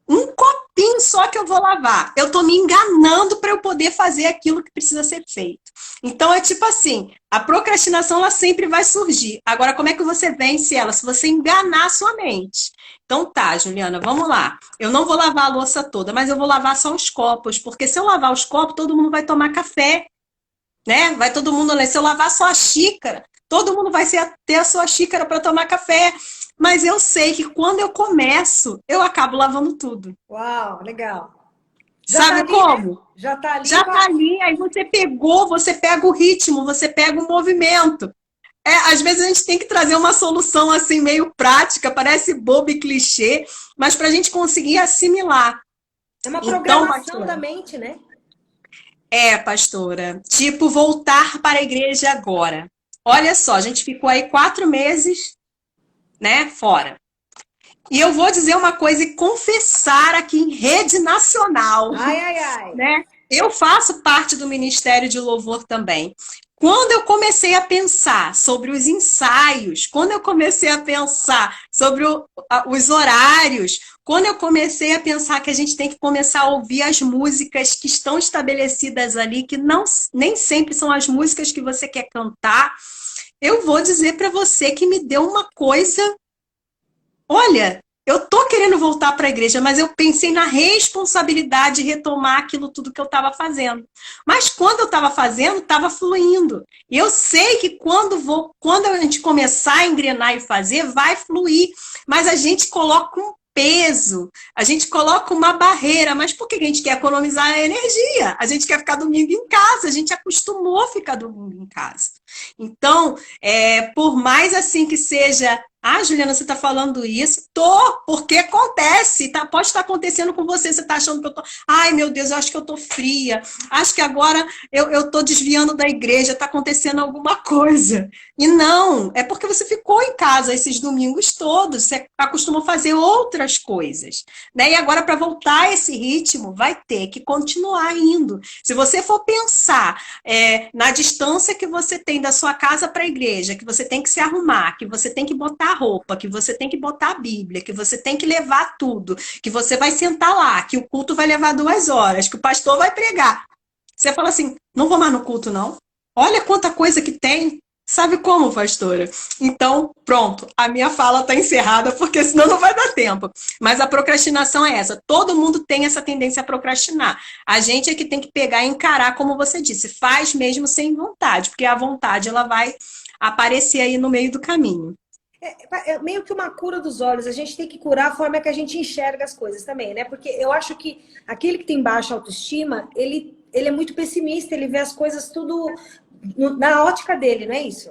S2: Um copinho só que eu vou lavar. Eu tô me enganando para eu poder fazer aquilo que precisa ser feito. Então é tipo assim, a procrastinação ela sempre vai surgir. Agora, como é que você vence ela? Se você enganar a sua mente. Então tá, Juliana, vamos lá. Eu não vou lavar a louça toda, mas eu vou lavar só os copos, porque se eu lavar os copos, todo mundo vai tomar café, né? Vai todo mundo, né? Se eu lavar só a xícara, todo mundo vai ter a sua xícara para tomar café. Mas eu sei que quando eu começo, eu acabo lavando tudo.
S3: Uau, legal. Já
S2: Sabe
S3: tá ali,
S2: como?
S3: né? Já tá ali.
S2: Já tá ali, aí você pega o ritmo, você pega o movimento. Às vezes a gente tem que trazer uma solução assim meio prática, parece bobo e clichê, mas para a gente conseguir assimilar.
S3: É uma
S2: Então,
S3: programação
S2: pastora,
S3: da mente, né?
S2: pastora, tipo voltar para a igreja agora. Olha só, a gente ficou aí 4 meses, né, fora. E eu vou dizer uma coisa e confessar aqui em rede nacional,
S3: Ai, ai, ai.
S2: né? Eu faço parte do Ministério de Louvor também. Quando eu comecei a pensar sobre os ensaios, quando eu comecei a pensar sobre os horários, quando eu comecei a pensar que a gente tem que começar a ouvir as músicas que estão estabelecidas ali, que não, nem sempre são as músicas que você quer cantar, eu vou dizer para você que me deu uma coisa. Olha, eu tô querendo voltar para a igreja, mas eu pensei na responsabilidade de retomar aquilo tudo que eu estava fazendo. Mas quando eu estava fazendo, estava fluindo. E eu sei que quando a gente começar a engrenar e fazer, vai fluir. Mas a gente coloca um peso, a gente coloca uma barreira. Mas por que a gente quer economizar energia? A gente quer ficar domingo em casa, a gente acostumou a ficar domingo em casa. Então, por mais assim que seja... Ah, Juliana, você está falando isso? Porque acontece, tá? Pode estar acontecendo com você, você está achando que eu tô... Ai, meu Deus, eu acho que eu tô fria, acho que agora eu tô desviando da igreja, está acontecendo alguma coisa. E não, é porque você ficou em casa esses domingos todos, você acostumou a fazer outras coisas, né? E agora, para voltar a esse ritmo, vai ter que continuar indo. Se você for pensar na distância que você tem da sua casa para a igreja, que você tem que se arrumar, que você tem que botar roupa, que você tem que botar a Bíblia, que você tem que levar tudo, que você vai sentar lá, que o culto vai levar 2 horas, que o pastor vai pregar. Você fala assim, não vou mais no culto, não? Olha quanta coisa que tem. Sabe como, pastora? Então, pronto, a minha fala está encerrada, porque senão não vai dar tempo. Mas a procrastinação é essa. Todo mundo tem essa tendência a procrastinar. A gente é que tem que pegar e encarar, como você disse, faz mesmo sem vontade, porque a vontade ela vai aparecer aí no meio do caminho.
S3: É meio que uma cura dos olhos. A gente tem que curar a forma que a gente enxerga as coisas também, né? Porque eu acho que aquele que tem baixa autoestima, ele é muito pessimista, ele vê as coisas tudo na ótica dele, não é isso?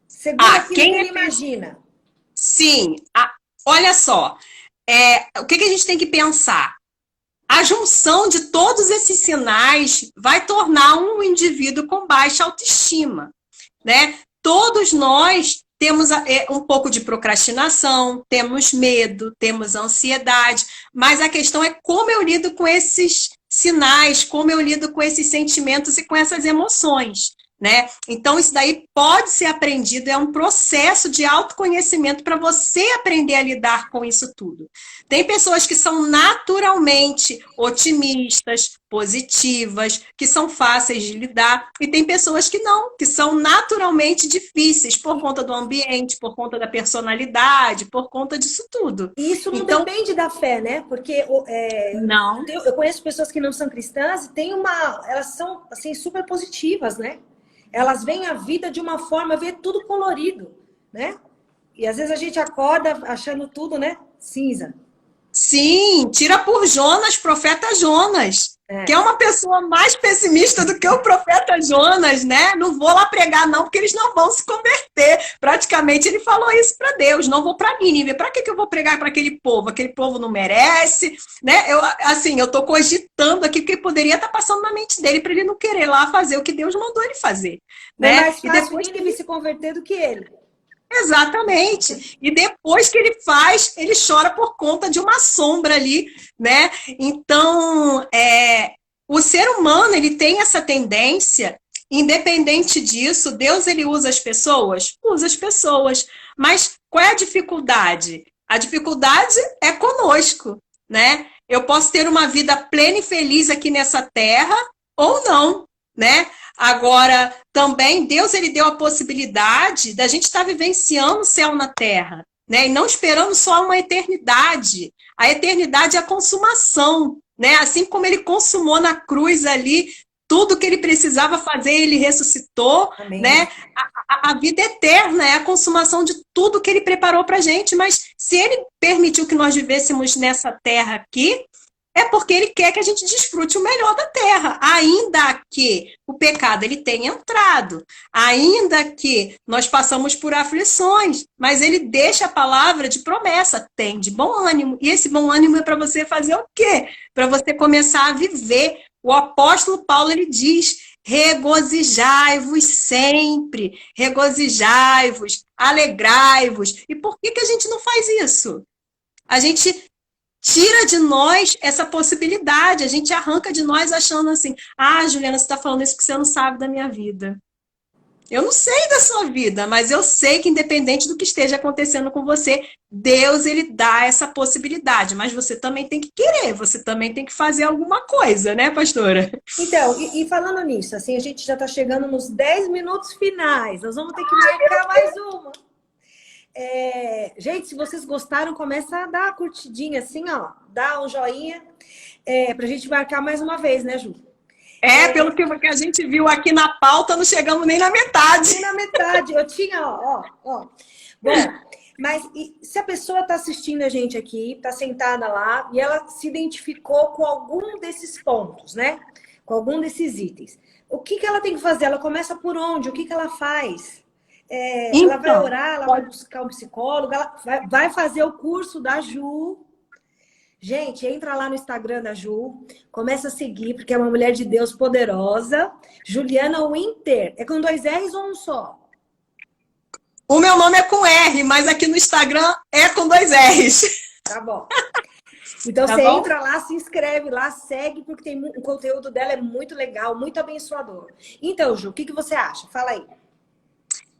S3: Segundo aquilo que ele imagina.
S2: Sim. Olha só. O que a gente tem que pensar? A junção de todos esses sinais vai tornar um indivíduo com baixa autoestima, né? Todos nós temos um pouco de procrastinação, temos medo, temos ansiedade, mas a questão é como eu lido com esses sinais, como eu lido com esses sentimentos e com essas emoções, né? Então, isso daí pode ser aprendido, é um processo de autoconhecimento para você aprender a lidar com isso tudo. Tem pessoas que são naturalmente otimistas, positivas, que são fáceis de lidar, e tem pessoas que não, que são naturalmente difíceis por conta do ambiente, por conta da personalidade, por conta disso tudo.
S3: E isso não depende da fé, né? Porque
S2: não.
S3: Eu conheço pessoas que não são cristãs e elas são assim, super positivas, né? Elas veem a vida de uma forma, vê tudo colorido, né? E às vezes a gente acorda achando tudo, né? Cinza.
S2: Sim, tira por Jonas, profeta Jonas, que é uma pessoa mais pessimista do que o profeta Jonas, né? Não vou lá pregar não, porque eles não vão se converter. Praticamente ele falou isso para Deus, não vou para Nínive. Para que eu vou pregar para aquele povo? Aquele povo não merece, né? Eu tô cogitando aqui porque poderia estar passando na mente dele para ele não querer lá fazer o que Deus mandou ele fazer, né?
S3: É mais fácil
S2: e depois
S3: Nínive se converter do que ele.
S2: Exatamente. E depois que ele faz, ele chora por conta de uma sombra ali, né? Então, o ser humano, ele tem essa tendência independente disso, Deus ele usa as pessoas? Usa as pessoas. Mas qual é a dificuldade? A dificuldade é conosco, né? Eu posso ter uma vida plena e feliz aqui nessa terra ou não, né? Agora, também, Deus ele deu a possibilidade da gente estar vivenciando o céu na terra, né? E não esperando só uma eternidade. A eternidade é a consumação, né? Assim como ele consumou na cruz ali, tudo que ele precisava fazer, ele ressuscitou,
S3: Amém.
S2: né? A vida eterna é a consumação de tudo que ele preparou para a gente, mas se ele permitiu que nós vivêssemos nessa terra aqui, é porque ele quer que a gente desfrute o melhor da terra, ainda que o pecado ele tenha entrado, ainda que nós passamos por aflições, mas ele deixa a palavra de promessa, tem de bom ânimo, e esse bom ânimo é para você fazer o quê? Para você começar a viver. O apóstolo Paulo, ele diz, regozijai-vos sempre, regozijai-vos, alegrai-vos. E por que a gente não faz isso? A gente tira de nós essa possibilidade, a gente arranca de nós achando assim, ah, Juliana, você está falando isso porque você não sabe da minha vida. Eu não sei da sua vida, mas eu sei que independente do que esteja acontecendo com você, Deus ele dá essa possibilidade, mas você também tem que querer, você também tem que fazer alguma coisa, né, pastora?
S3: Então, e falando nisso, assim, a gente já está chegando nos 10 minutos finais, nós vamos ter que marcar mais uma. Gente, se vocês gostaram, começa a dar a curtidinha assim, ó, dá um joinha, pra gente marcar mais uma vez, né, Ju?
S2: Pelo que a gente viu aqui na pauta, não chegamos nem na metade.
S3: Nem na metade, eu tinha, ó. Bom, mas se a pessoa está assistindo a gente aqui, está sentada lá, e ela se identificou com algum desses pontos, né? Com algum desses itens. O que ela tem que fazer? Ela começa por onde? O que ela faz? Ela vai orar, ela vai buscar um psicólogo, ela vai fazer o curso da Ju. Gente, entra lá no Instagram da Ju, começa a seguir, porque é uma mulher de Deus poderosa. Juliana Winter. É com 2 R's ou um só?
S2: O meu nome é com R, mas aqui no Instagram é com 2 R's.
S3: Tá bom. Então você entra lá, se inscreve lá, segue, porque o conteúdo dela é muito legal, muito abençoador. Então, Ju, o que você acha? Fala aí.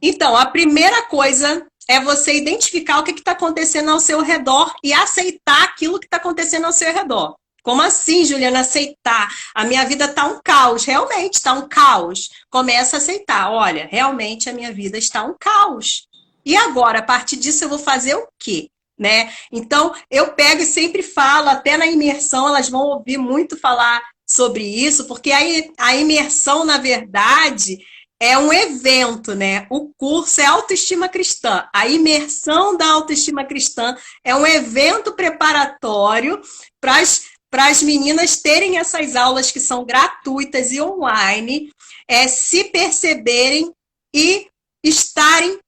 S2: Então, a primeira coisa é você identificar o que está acontecendo ao seu redor e aceitar aquilo que está acontecendo ao seu redor. Como assim, Juliana, aceitar? A minha vida está um caos. Realmente está um caos. Começa a aceitar. Olha, realmente a minha vida está um caos. E agora, a partir disso, eu vou fazer o quê? Né? Então, eu pego e sempre falo, até na imersão, elas vão ouvir muito falar sobre isso, porque a imersão, na verdade, é um evento, né? O curso é Autoestima Cristã. A imersão da Autoestima Cristã é um evento preparatório para as meninas terem essas aulas que são gratuitas e online, se perceberem e estarem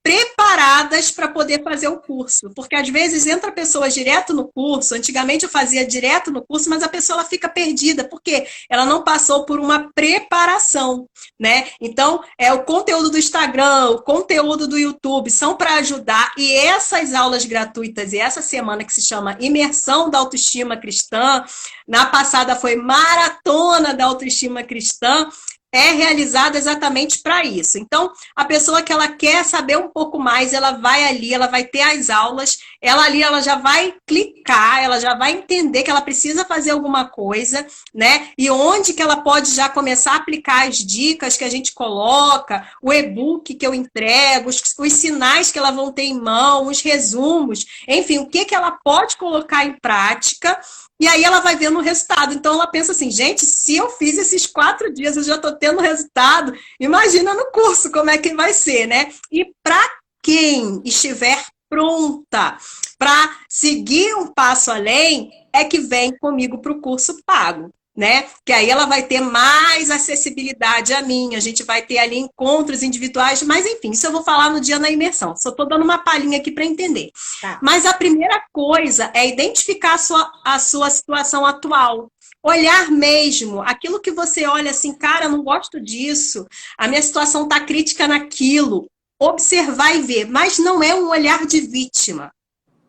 S2: preparadas para poder fazer o curso. Porque às vezes entra pessoas direto no curso, antigamente eu fazia direto no curso, mas a pessoa ela fica perdida, porque ela não passou por uma preparação, né? Então, o conteúdo do Instagram, o conteúdo do YouTube são para ajudar, e essas aulas gratuitas, e essa semana que se chama Imersão da Autoestima Cristã, na passada foi Maratona da Autoestima Cristã, é realizada exatamente para isso. Então, a pessoa que ela quer saber um pouco mais, ela vai ali, ela vai ter as aulas, ela já vai clicar, ela já vai entender que ela precisa fazer alguma coisa, né? E onde que ela pode já começar a aplicar as dicas que a gente coloca, o e-book que eu entrego, os sinais que ela vão ter em mão, os resumos, enfim, o que ela pode colocar em prática. E aí ela vai vendo o resultado. Então ela pensa assim, gente, se eu fiz esses 4 dias, eu já estou tendo resultado, imagina no curso como é que vai ser, né? E para quem estiver pronta para seguir um passo além, é que vem comigo para o curso pago, né? Que aí ela vai ter mais acessibilidade a mim, a gente vai ter ali encontros individuais, mas enfim, isso eu vou falar no dia na imersão. Só estou dando uma palhinha aqui para entender. Tá. Mas a primeira coisa é identificar a sua situação atual. Olhar mesmo, aquilo que você olha assim, cara, eu não gosto disso, a minha situação está crítica naquilo. Observar e ver, mas não é um olhar de vítima.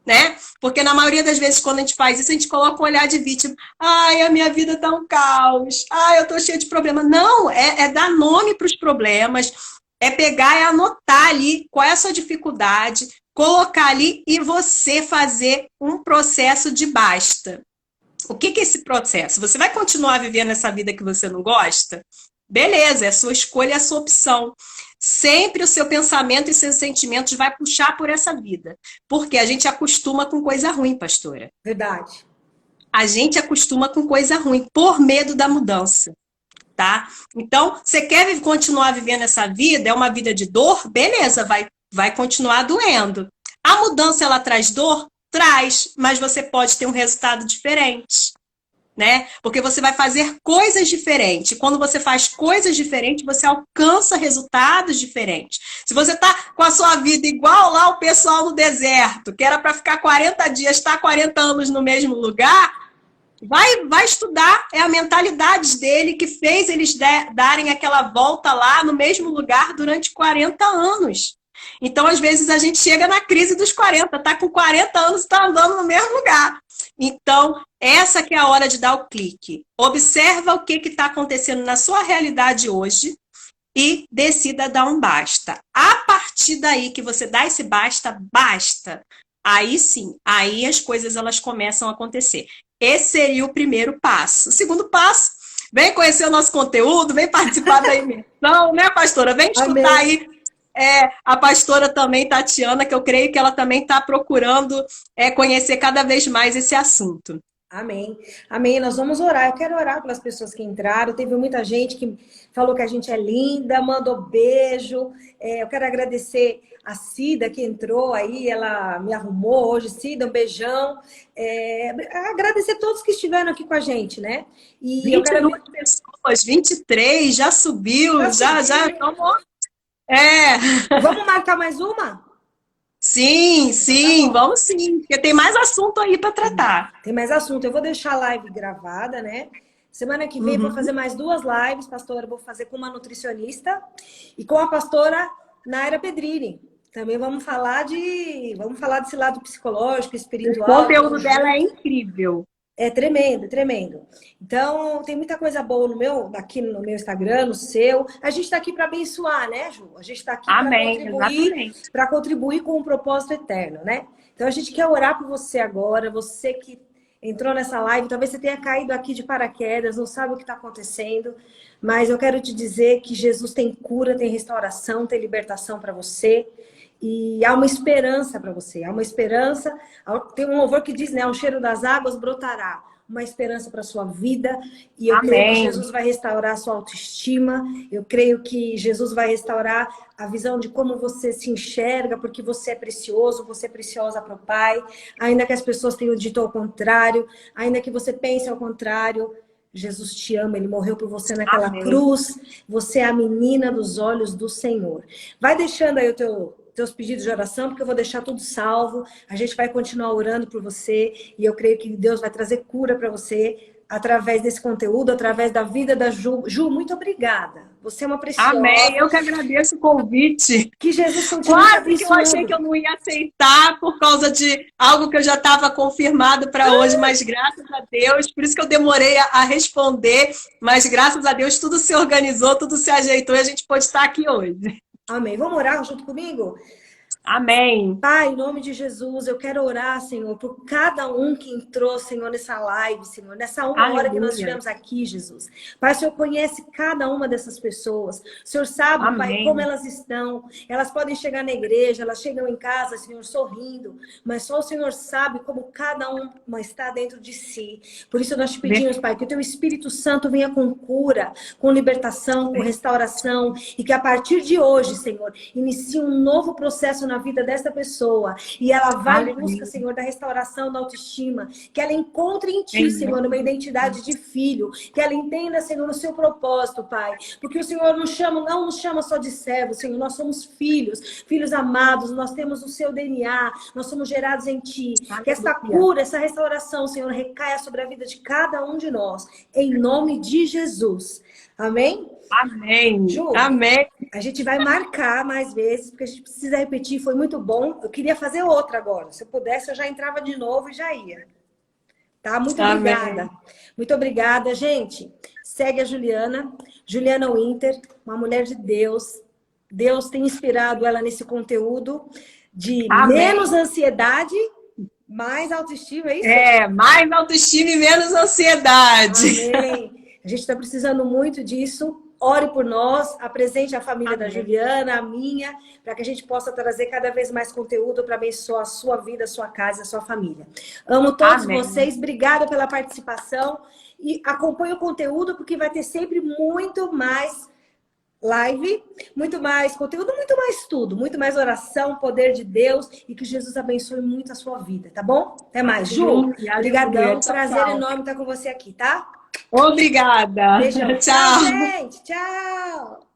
S2: né? Porque na maioria das vezes, quando a gente faz isso, a gente coloca um olhar de vítima. Ai, a minha vida tá um caos. Ai, eu tô cheia de problemas. Não, é dar nome para os problemas, é pegar e anotar ali qual é a sua dificuldade, colocar ali e você fazer um processo de basta. O que é esse processo? Você vai continuar vivendo essa vida que você não gosta? Beleza, é a sua escolha, é a sua opção. Sempre o seu pensamento e seus sentimentos vai puxar por essa vida. Porque a gente acostuma com coisa ruim, pastora.
S3: Verdade.
S2: A gente acostuma com coisa ruim por medo da mudança, tá? Então, você quer continuar vivendo essa vida? É uma vida de dor? Beleza, vai continuar doendo. A mudança, ela traz dor? Traz, mas você pode ter um resultado diferente, né? Porque você vai fazer coisas diferentes. Quando você faz coisas diferentes, você alcança resultados diferentes. Se você tá com a sua vida igual lá o pessoal no deserto, que era para ficar 40 dias, tá 40 anos no mesmo lugar, vai estudar. É a mentalidade dele que fez eles darem aquela volta lá no mesmo lugar durante 40 anos. Então, às vezes, a gente chega na crise dos 40, tá com 40 anos e tá andando no mesmo lugar. Então, essa que é a hora de dar o clique. Observa o que está acontecendo na sua realidade hoje e decida dar um basta. A partir daí que você dá esse basta, basta. Aí sim, aí as coisas elas começam a acontecer. Esse seria o primeiro passo. O segundo passo, vem conhecer o nosso conteúdo, vem participar da imersão, né, pastora? Vem escutar aí. A pastora também, Tatiana, que eu creio que ela também está procurando conhecer cada vez mais esse assunto.
S3: Amém. Amém. Nós vamos orar. Eu quero orar pelas pessoas que entraram. Teve muita gente que falou que a gente é linda, mandou beijo. Eu quero agradecer a Cida que entrou aí, ela me arrumou hoje. Cida, um beijão. Agradecer a todos que estiveram aqui com a gente, né? E
S2: 22 pessoas, 23, já subiu, já estamos...
S3: Vamos marcar mais uma?
S2: Sim, vamos sim, porque tem mais assunto aí para tratar.
S3: Tem mais assunto. Eu vou deixar a live gravada, né? Semana que vem vou fazer mais 2 lives, pastora. Vou fazer com uma nutricionista e com a pastora Naira Pedrini. Também vamos falar desse lado psicológico, espiritual.
S2: O conteúdo dela é incrível.
S3: É tremendo, tremendo. Então, tem muita coisa boa aqui no meu Instagram, no seu. A gente está aqui para abençoar, né, Ju? A gente está aqui para contribuir com um propósito eterno, né? Então, a gente quer orar por você agora, você que entrou nessa live, talvez você tenha caído aqui de paraquedas, não sabe o que está acontecendo, mas eu quero te dizer que Jesus tem cura, tem restauração, tem libertação para você. E há uma esperança para você, há uma esperança. Tem um louvor que diz, né? O cheiro das águas brotará. Uma esperança para a sua vida. E eu creio que Jesus vai restaurar a sua autoestima. Eu creio que Jesus vai restaurar a visão de como você se enxerga, porque você é precioso, você é preciosa para o Pai. Ainda que as pessoas tenham dito ao contrário, ainda que você pense ao contrário, Jesus te ama, Ele morreu por você naquela cruz. Você é a menina dos olhos do Senhor. Vai deixando aí teus pedidos de oração, porque eu vou deixar tudo salvo. A gente vai continuar orando por você e eu creio que Deus vai trazer cura para você através desse conteúdo, através da vida da Ju. Ju, muito obrigada. Você é uma preciosa.
S2: Amém. Eu que agradeço o convite.
S3: Que Jesus continue
S2: Quase que eu achei que eu não ia aceitar por causa de algo que eu já estava confirmado para hoje, mas graças a Deus, por isso que eu demorei a responder, mas graças a Deus tudo se organizou, tudo se ajeitou e a gente pode estar aqui hoje.
S3: Amém. Vamos orar junto comigo?
S2: Amém.
S3: Pai, em nome de Jesus, eu quero orar, Senhor, por cada um que entrou, Senhor, nessa live, Senhor, nessa uma hora que nós estivemos aqui, Jesus. Pai, o Senhor conhece cada uma dessas pessoas. O Senhor sabe, Pai, como elas estão. Elas podem chegar na igreja, elas chegam em casa, Senhor, sorrindo, mas só o Senhor sabe como cada uma está dentro de si. Por isso nós te pedimos, Pai, que o Teu Espírito Santo venha com cura, com libertação, com restauração, e que a partir de hoje, Senhor, inicie um novo processo na vida dessa pessoa e ela vai em busca, Senhor, da restauração da autoestima, que ela encontre em Ti, Senhor, uma identidade de filho, que ela entenda, Senhor, o seu propósito, Pai, porque o Senhor não nos chama só de servos, Senhor, nós somos filhos, filhos amados, nós temos o seu DNA, nós somos gerados em Ti, que essa cura, essa restauração, Senhor, recaia sobre a vida de cada um de nós, em nome de Jesus. Amém?
S2: Amém.
S3: Ju,
S2: amém.
S3: A gente vai marcar mais vezes, porque a gente precisa repetir, foi muito bom. Eu queria fazer outra agora. Se eu pudesse, eu já entrava de novo e já ia. Tá? Muito obrigada.
S2: Amém.
S3: Muito obrigada, gente. Segue a Juliana, Juliana Winter, uma mulher de Deus. Deus tem inspirado ela nesse conteúdo de
S2: Amém.
S3: menos ansiedade, mais autoestima, é isso?
S2: Mais autoestima e menos ansiedade.
S3: Amém. A gente está precisando muito disso. Ore por nós, apresente a família da Juliana, a minha, para que a gente possa trazer cada vez mais conteúdo para abençoar a sua vida, a sua casa, a sua família. Amo todos vocês, obrigada pela participação e acompanhe o conteúdo porque vai ter sempre muito mais live, muito mais conteúdo, muito mais tudo, muito mais oração, poder de Deus e que Jesus abençoe muito a sua vida, tá bom? Até mais. Ju, obrigadão, prazer enorme estar com você aqui, tá?
S2: Obrigada.
S3: Beijão.
S2: Tchau.
S3: Tchau, gente. Tchau.